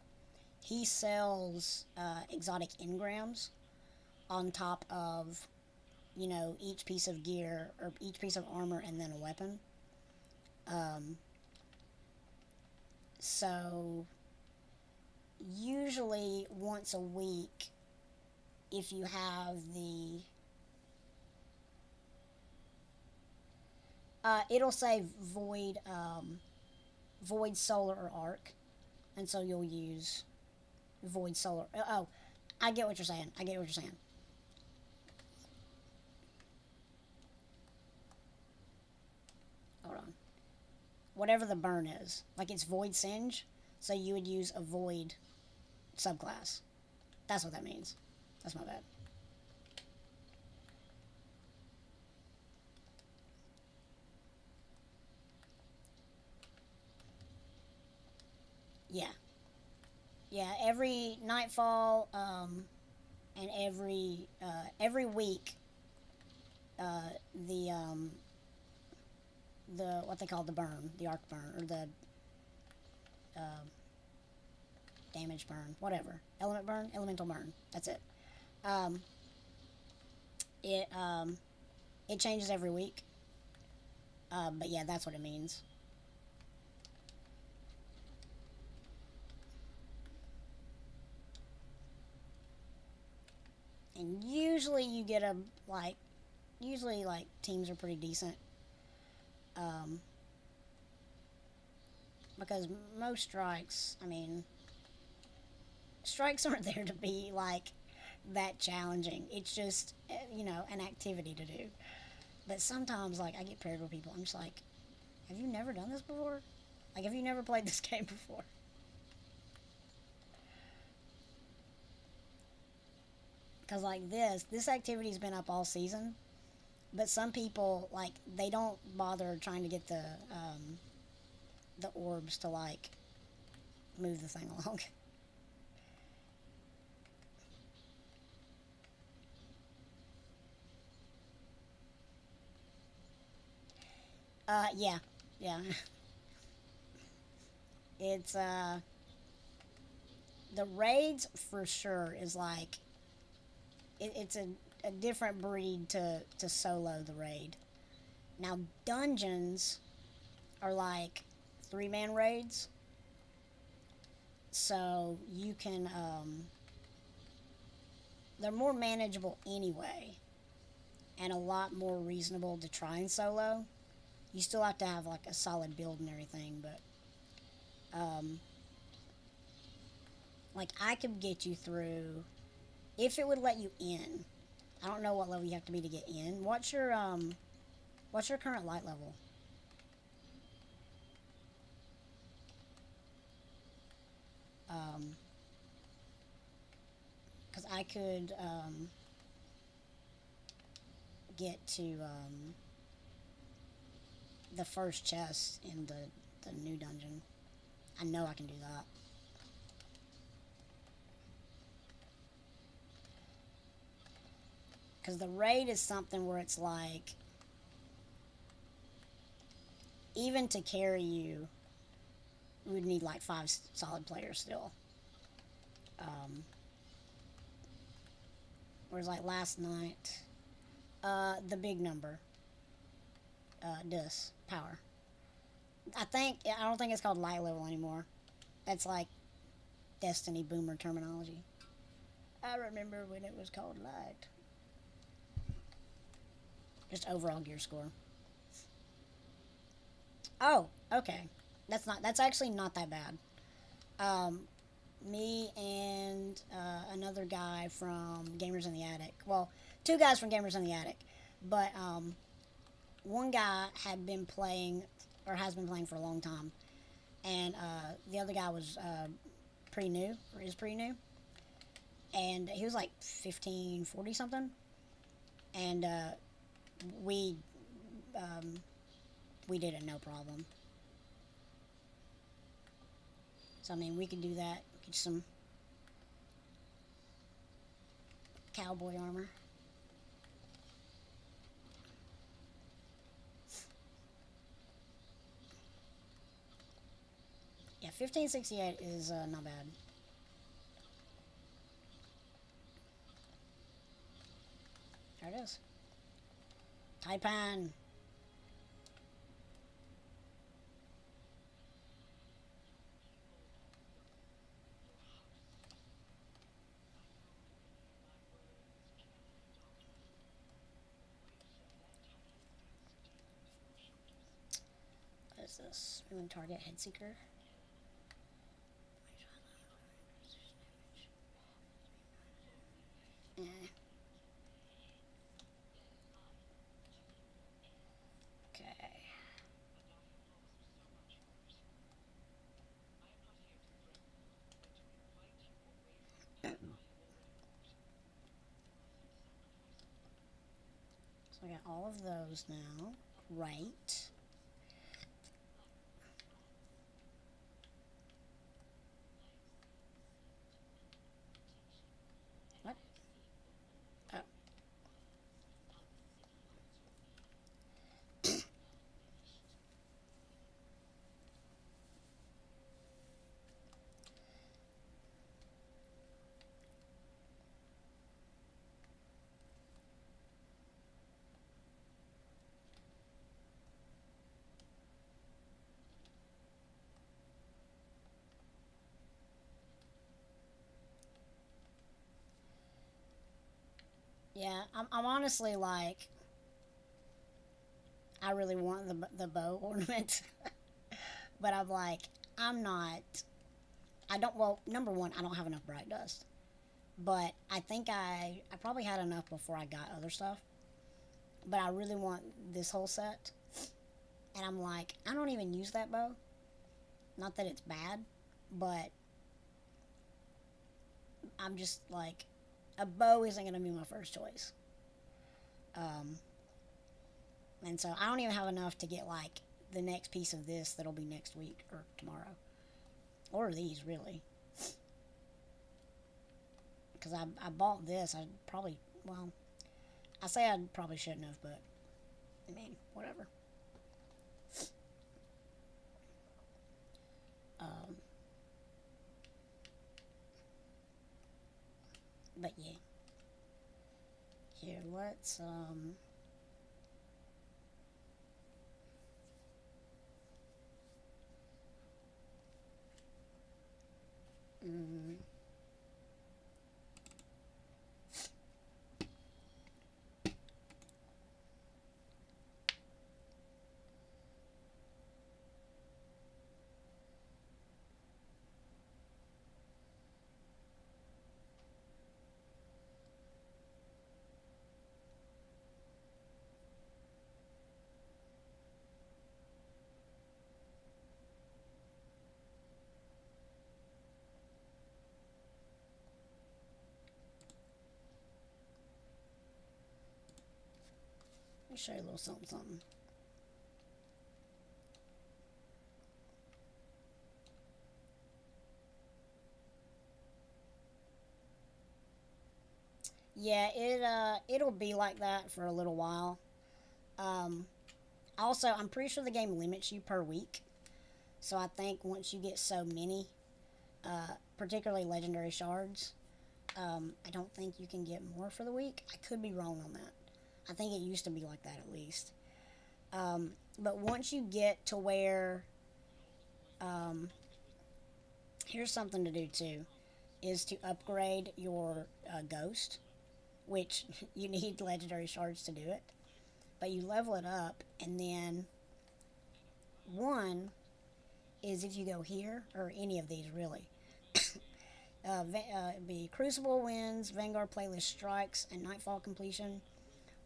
he sells exotic engrams on top of, each piece of gear or each piece of armor and then a weapon. Um, so usually once a week, if you have it'll say void solar or arc, and so you'll use void solar. Oh, I get what you're saying. Hold on. Whatever the burn is, like it's void singe, so you would use a void subclass. That's what that means. That's my bad. Yeah, yeah. Every nightfall, and every week, uh, the the what they call the burn, the arc burn, or the uh, damage burn, whatever, element burn, elemental burn. That's it. Um, it it changes every week. But yeah, that's what it means. And usually you get a like usually like teams are pretty decent. Um, because most strikes, I mean, strikes aren't there to be like that challenging. It's just an activity to do. But sometimes like I get paired with people. I'm just like, have you never done this before? Like, have you never played this game before? Because like this activity's been up all season, but some people like they don't bother trying to get the orbs to like move the thing along. Yeah, yeah. It's the raids for sure is like it's a different breed to solo the raid. Now dungeons are like 3-man raids, so you can they're more manageable anyway, and a lot more reasonable to try and solo. You still have to have like a solid build and everything, but um, like I could get you through if it would let you in. I don't know what level you have to be to get in. What's your current light level? Um, because I could get to the first chest in the new dungeon. I know I can do that. Because the raid is something where it's like, even to carry you, we would need like five solid players still. Um, whereas like last night, the big number, dis power. I don't think it's called light level anymore. That's like Destiny boomer terminology. I remember when it was called light. Just overall gear score. Oh, okay. That's actually not that bad. Um, Me and another guy from Gamers in the Attic. Well, two guys from Gamers in the Attic, but one guy had been playing or has been playing for a long time, and the other guy was pretty new or is pretty new, and he was like 15, 40 something, and we um, we did it no problem. So I mean, we could do that. Get some cowboy armor. Yeah, 1568 is not bad. There it is. Taipan. What is this? Moving target, Headseeker. Eh, okay. So I got all of those now. Right. Yeah, I'm honestly like, I really want the bow ornament, but I'm like, I'm not. I don't. Well, number one, I don't have enough bright dust, but I think I probably had enough before I got other stuff. But I really want this whole set, and I'm like, I don't even use that bow. Not that it's bad, but I'm just like, a bow isn't gonna be my first choice. Um, and so I don't even have enough to get like the next piece of this that'll be next week or tomorrow, or these really. Because I bought this, I probably, well, I say I probably shouldn't have, but I mean, whatever. Um, but yeah, here let's mm, let me show you a little something something. Yeah, it'll be like that for a little while. Um, Also, I'm pretty sure the game limits you per week. So I think once you get so many, particularly legendary shards, I don't think you can get more for the week. I could be wrong on that. I think it used to be like that at least. But once you get to where, um, here's something to do too, is to upgrade your ghost, which you need legendary shards to do it. But you level it up, and then one is if you go here, or any of these really. Be Crucible wins, Vanguard playlist strikes, and Nightfall completion,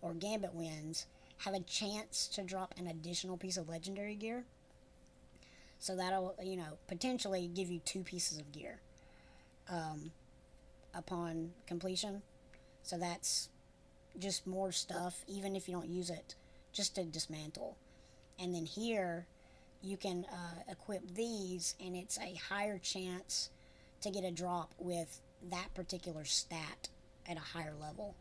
or Gambit wins, have a chance to drop an additional piece of legendary gear. So that'll, potentially give you two pieces of gear um, upon completion. So that's just more stuff, even if you don't use it, just to dismantle. And then here, you can equip these, and it's a higher chance to get a drop with that particular stat at a higher level.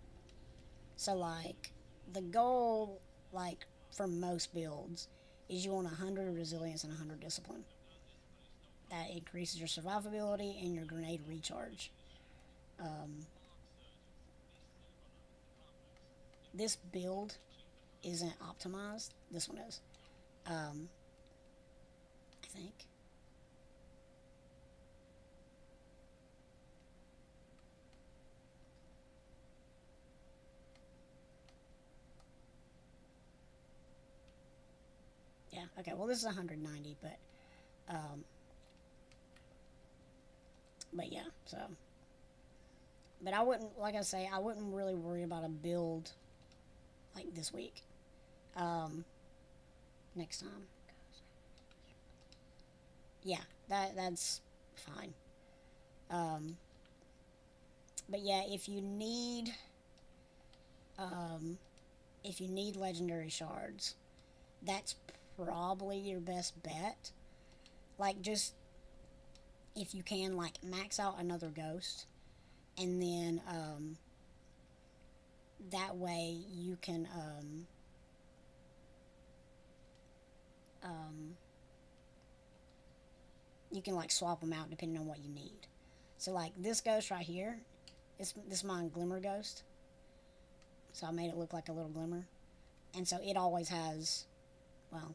So, like, the goal, like, for most builds, is you want 100 resilience and 100 discipline. That increases your survivability and your grenade recharge. Um, this build isn't optimized. This one is. Um, I think. Yeah. Okay. Well, this is 190, um, but yeah. So, but I wouldn't, like I say, I wouldn't really worry about a build like this week. Um, Next time. Yeah, that's fine. Um, but yeah, um, if you need legendary shards, that's probably your best bet. Like, just if you can, like, max out another ghost, and then that way you can um, you can like swap them out depending on what you need. So like this ghost right here, this is my glimmer ghost. So I made it look like a little glimmer, and so it always has, well,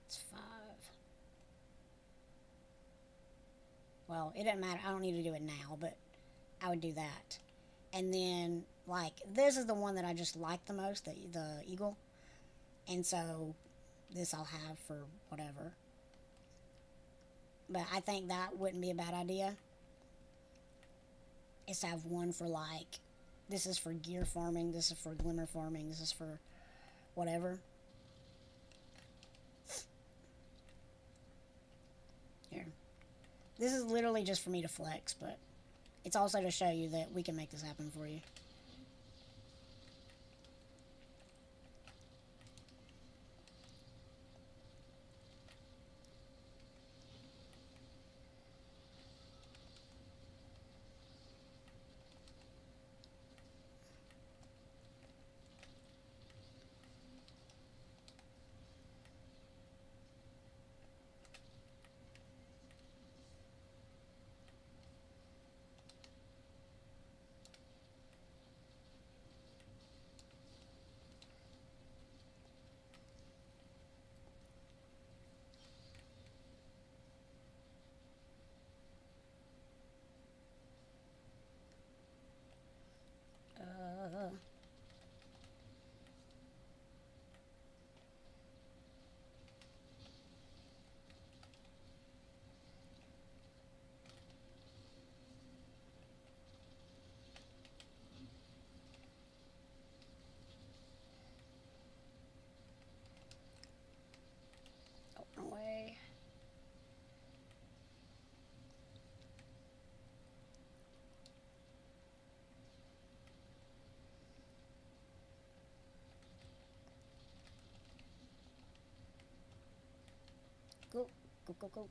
it's 5. Well, it doesn't matter. I don't need to do it now, but I would do that. And then, like, this is the one that I just like the most, the eagle. And so this I'll have for whatever. But I think that wouldn't be a bad idea. Is to have one for, like, this is for gear farming, this is for glimmer farming, this is for whatever. Here. This is literally just for me to flex, but it's also to show you that we can make this happen for you. Uh, wrong way. Go, go, go, go.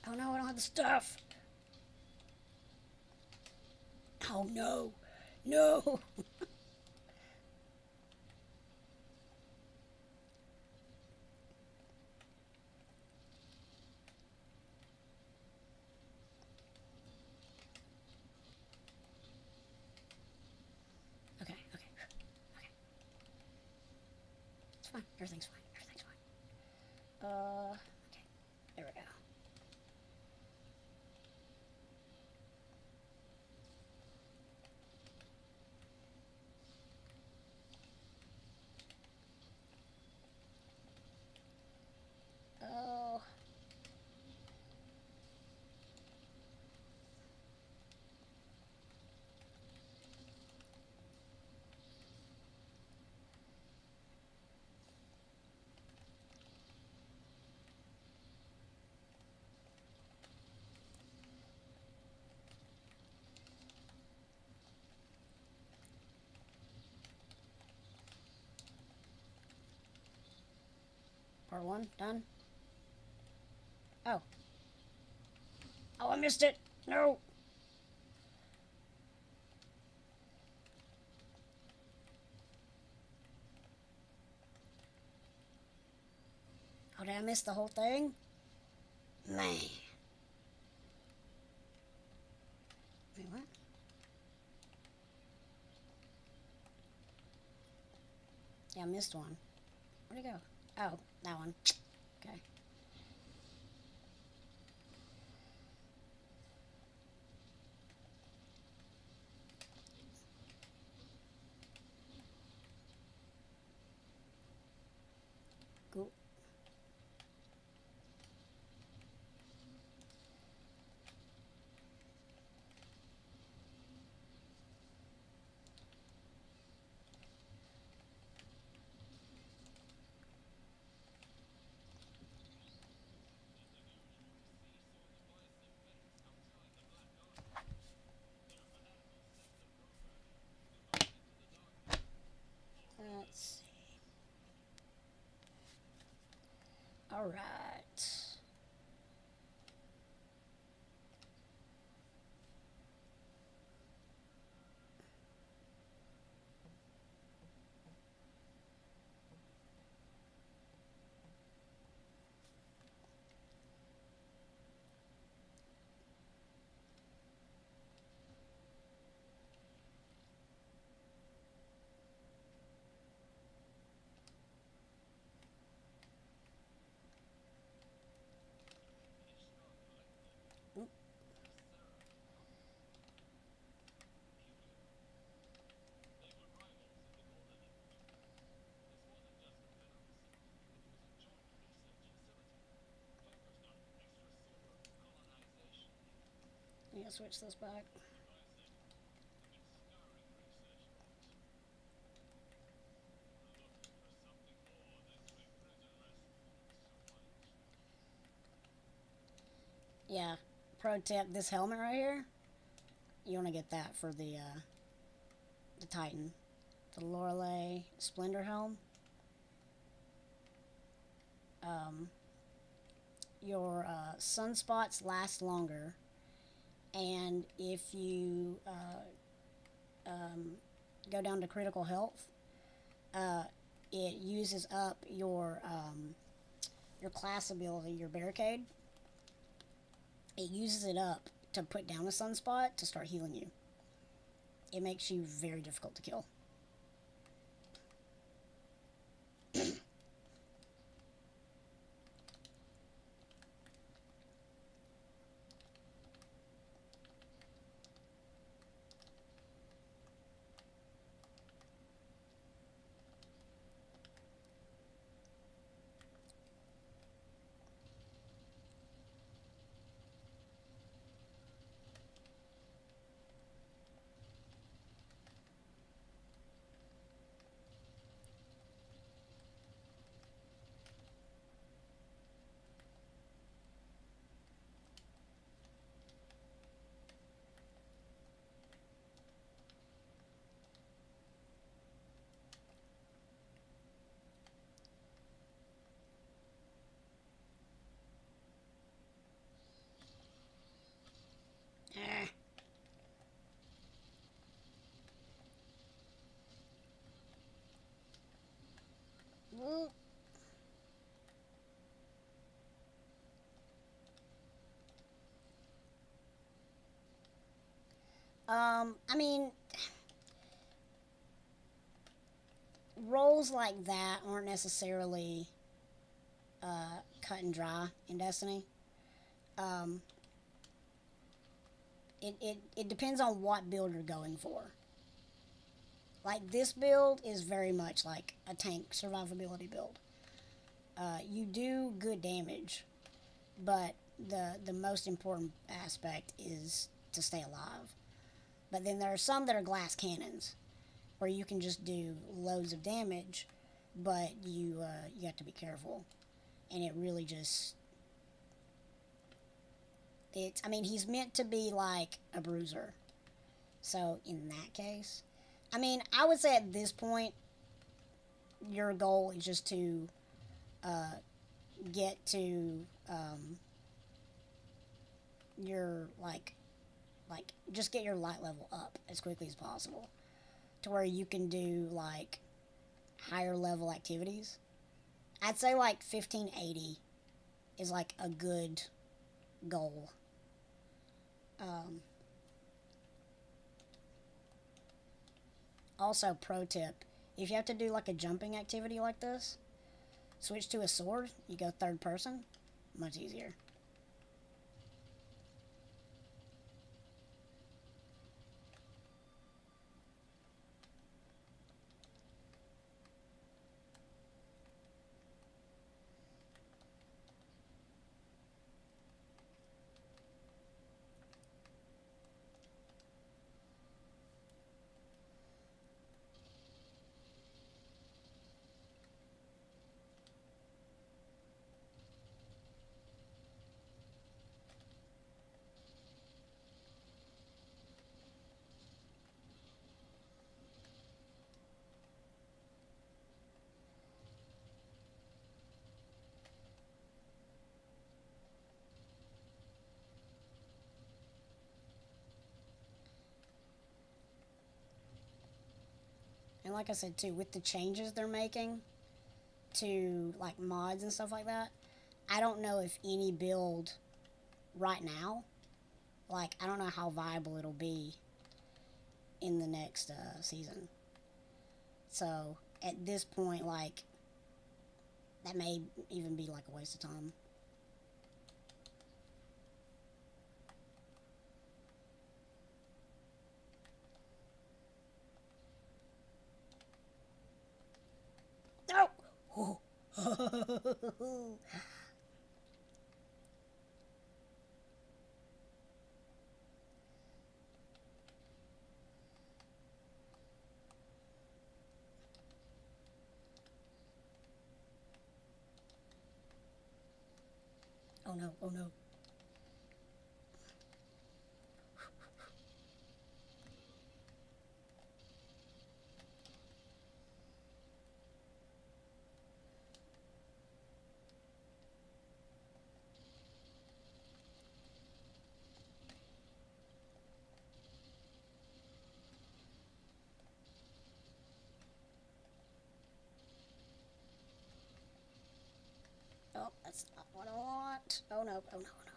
Oh no, I don't have the stuff. Oh no, no. Okay, okay, okay. It's fine. Everything's fine. Everything's fine. Okay. There we go. Oh. Part one done. Oh. Oh, I missed it. No. Oh, did I miss the whole thing? Man. Wait, what? Yeah, I missed one. Where'd it go? Oh, that one. Okay. Cool. Let's see. All right. need to switch this back. Yeah. Pro tip: this helmet right here, you want to get that for the Titan, the Lorelei Splendor helm. Um, your sunspots last longer, and if you go down to critical health, uh, it uses up your class ability, your barricade. It uses it up to put down a sunspot to start healing you. It makes you very difficult to kill. Eh. I mean, roles like that aren't necessarily cut and dry in Destiny. Um, it depends on what build you're going for. Like, this build is very much like a tank survivability build. You do good damage, but the most important aspect is to stay alive. But then there are some that are glass cannons, where you can just do loads of damage, but you have to be careful, and it really just it's. I mean, he's meant to be like a bruiser, so in that case, I mean, I would say at this point, your goal is just to uh, get to your just get your light level up as quickly as possible to where you can do like higher level activities. I'd say like 1580 is like a good goal. Um, Also, pro tip: if you have to do like a jumping activity like this, switch to a sword. You go third person, much easier. And like I said too, with the changes they're making to like mods and stuff like that, I don't know if any build right now, like I don't know how viable it'll be in the next season. So at this point, like that may even be like a waste of time. Oh. Oh no, oh no. Oh, that's not what I want. Oh no, oh no, oh no.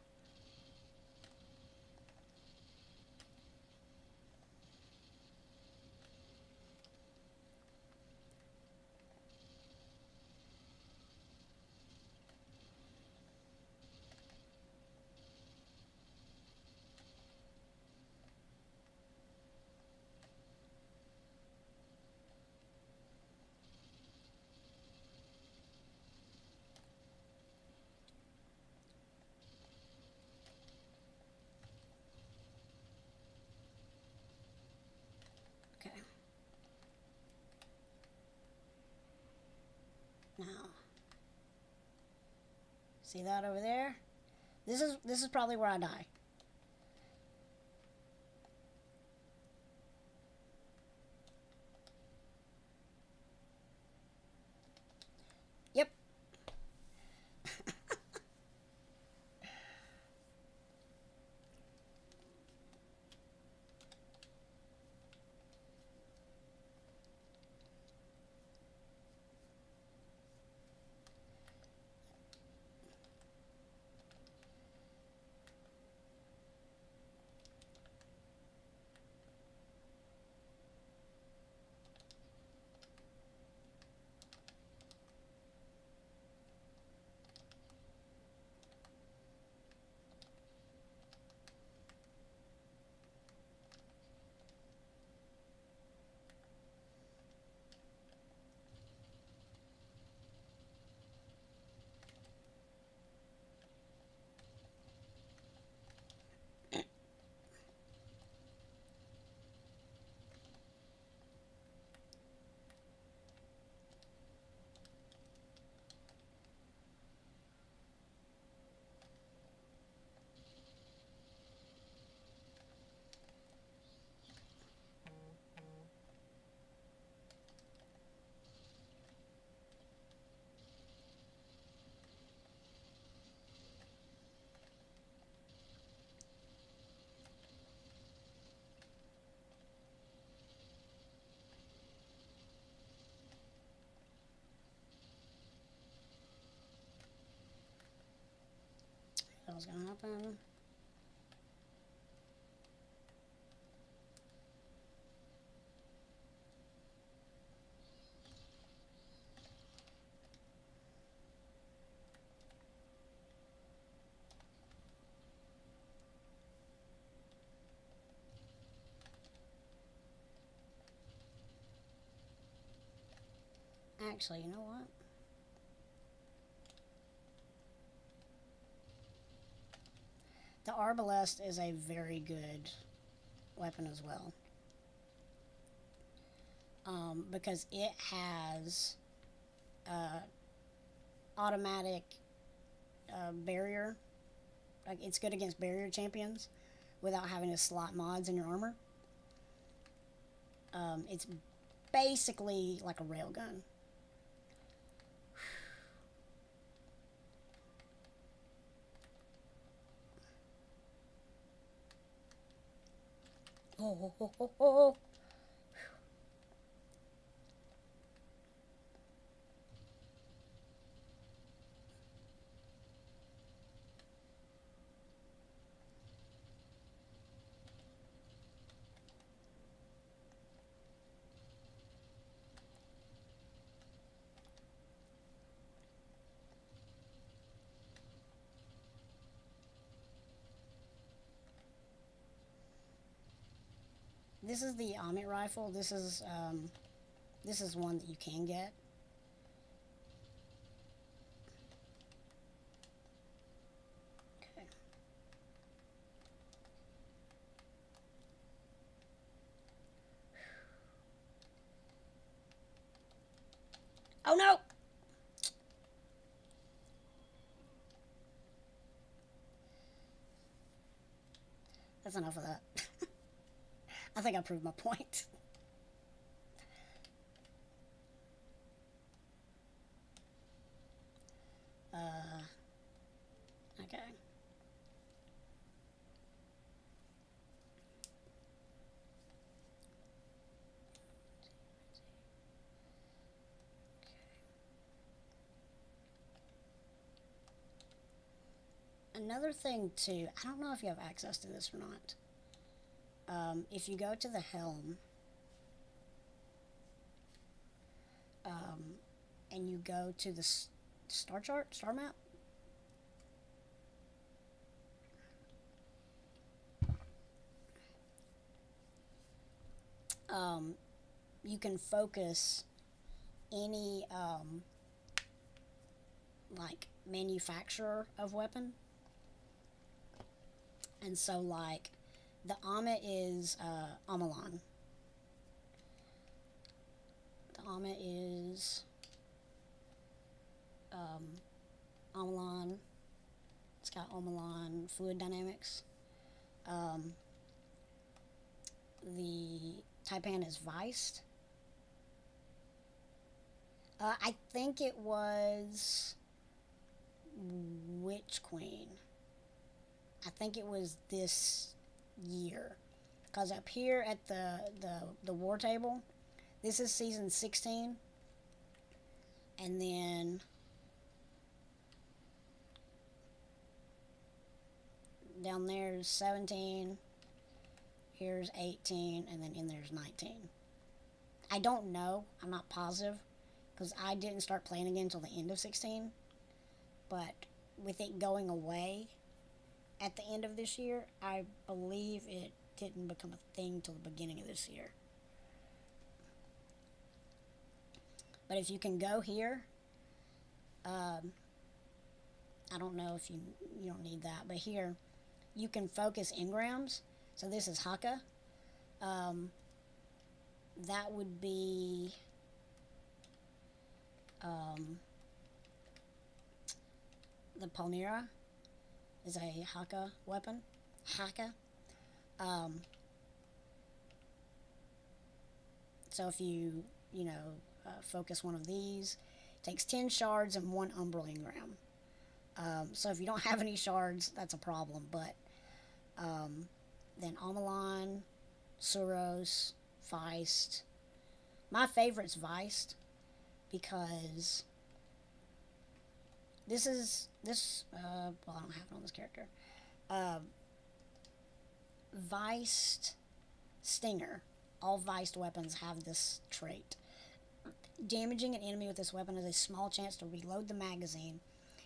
Okay. Now, see that over there? This is probably where I die. Yep. That was gonna happen. Actually, you know what? The arbalest is a very good weapon as well. Because it has automatic barrier. Like it's good against barrier champions without having to slot mods in your armor. It's basically like a railgun. Oh, oh, oh, oh. This is the Amit rifle. This is one that you can get. Okay. Oh no! That's enough of that. I think I proved my point. Okay. Another thing too, I don't know if you have access to this or not. If you go to the helm, and you go to the star chart, star map, you can focus any like manufacturer of weapon. And so like the Amit is Amalon. The Amit is Amalon. It's got Amalon fluid dynamics. The Taipan is Viced. I think it was Witch Queen. I think it was this year. Because up here at the war table, this is season 16. And then down there's 17. Here's 18. And then in there's 19. I don't know. I'm not positive. Because I didn't start playing again until the end of 16. But with it going away at the end of this year, I believe it didn't become a thing till the beginning of this year. But if you can go here, I don't know if you don't need that, but here you can focus engrams. So this is Haka. That would be the Palmyra is a Haka weapon. Haka. So if you focus one of these, it takes 10 shards and 1 umbral engram. So if you don't have any shards, that's a problem. But then Amalon, Suros, Feist. My favorite's Viced because well, I don't have it on this character. Viced Stinger. All Viced weapons have this trait. Damaging an enemy with this weapon has a small chance to reload the magazine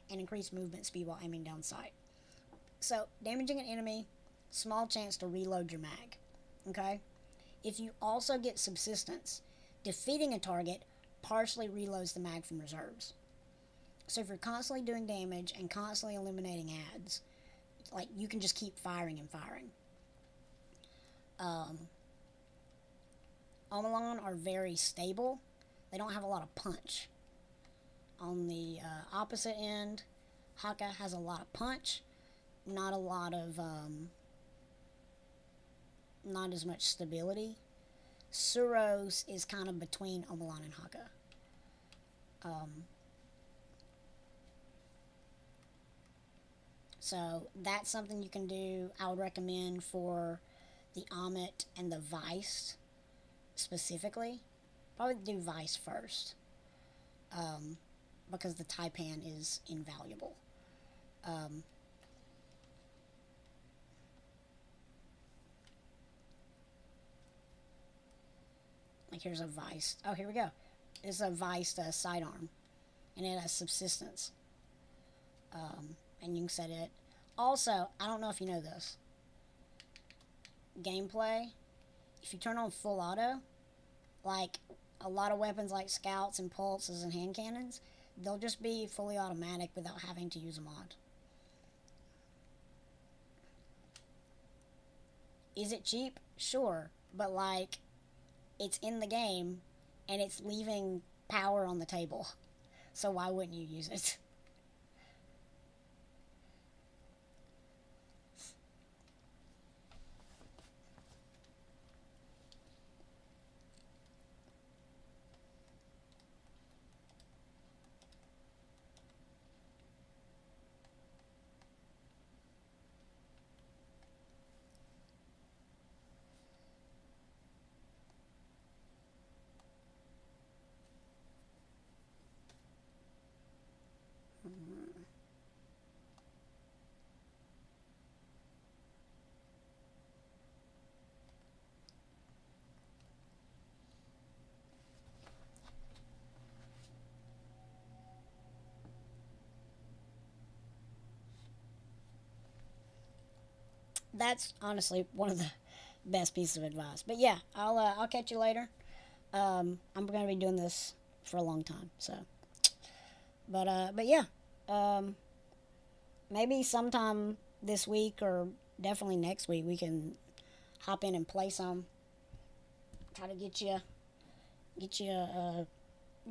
and increase movement speed while aiming down sight. So, damaging an enemy, small chance to reload your mag. Okay? If you also get subsistence, defeating a target partially reloads the mag from reserves. So if you're constantly doing damage and constantly eliminating adds, like, you can just keep firing and firing. Amalon are very stable. They don't have a lot of punch. On the opposite end, Haka has a lot of punch, not a lot of, not as much stability. Suros is kind of between Amalon and Haka. So that's something you can do. I would recommend for the Amit and the Viced specifically. Probably do Viced first. Because the Taipan is invaluable. Like here's a Viced. Oh, here we go. It's a Viced sidearm. And it has subsistence. And you can set it. Also, I don't know if you know this. Gameplay. If you turn on full auto, like a lot of weapons like scouts and pulses and hand cannons, they'll just be fully automatic without having to use a mod. Is it cheap? Sure. But like, it's in the game and it's leaving power on the table. So why wouldn't you use it? that's honestly one of the best pieces of advice. But yeah, I'll catch you later. I'm gonna be doing this for a long time, so. But yeah, um, maybe sometime this week or definitely next week we can hop in and play some. Try to get you a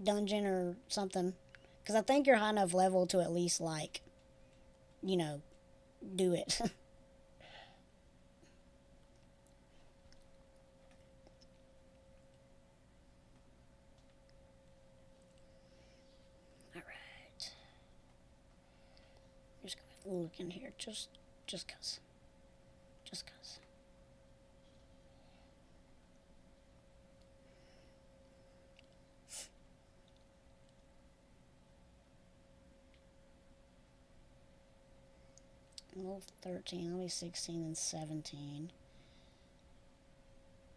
dungeon or something, because I think you're high enough level to at least like, you know, do it. All right, just go look in here, just cause, just cause. Level 13, let me 16 and 17.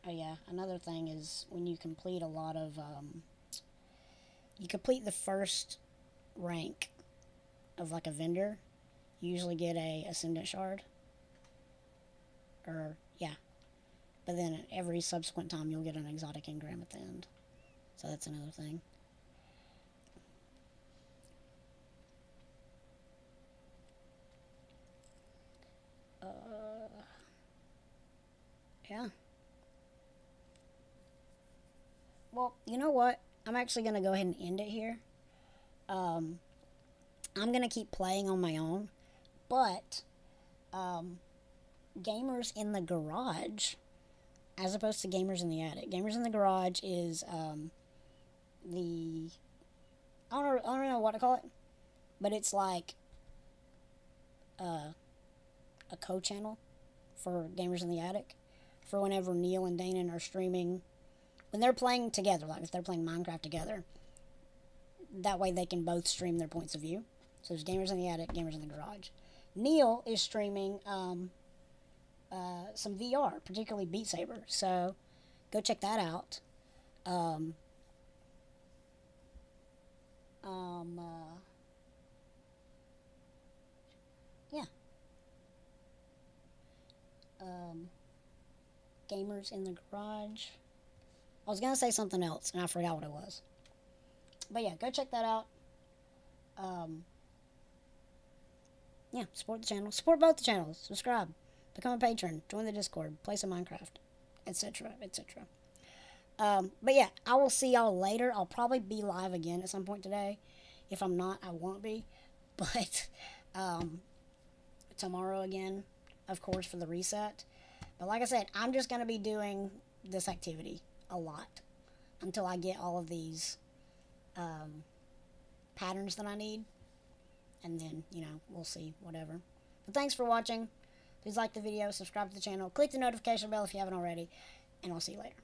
Oh yeah, another thing is when you complete a lot of, you complete the first rank of like a vendor, you usually get a ascendant shard. Or, yeah. But then every subsequent time you'll get an exotic engram at the end. So that's another thing. Yeah. Well, you know what? I'm actually going to go ahead and end it here. Um, I'm going to keep playing on my own. But, um, Gamers in the Garage, as opposed to Gamers in the Attic, Gamers in the Garage is the. I don't know what to call it. But it's like uh, a co channel for Gamers in the Attic. For whenever Neil and Danon are streaming, when they're playing together, like if they're playing Minecraft together, that way they can both stream their points of view. So there's Gamers in the Attic, Gamers in the Garage. Neil is streaming some VR, particularly Beat Saber. So go check that out. Um, um, uh, yeah. Um, Gamers in the Garage. I was gonna say something else and I forgot what it was. But yeah, go check that out. Um, yeah, support the channel. Support both the channels. Subscribe. Become a patron. Join the Discord. Play some Minecraft. Etc. Etc. But yeah, I will see y'all later. I'll probably be live again at some point today. If I'm not, I won't be. But um, tomorrow again, of course, for the reset. But like I said, I'm just going to be doing this activity a lot until I get all of these patterns that I need. And then, we'll see, whatever. But thanks for watching. Please like the video, subscribe to the channel, click the notification bell if you haven't already, and I'll see you later.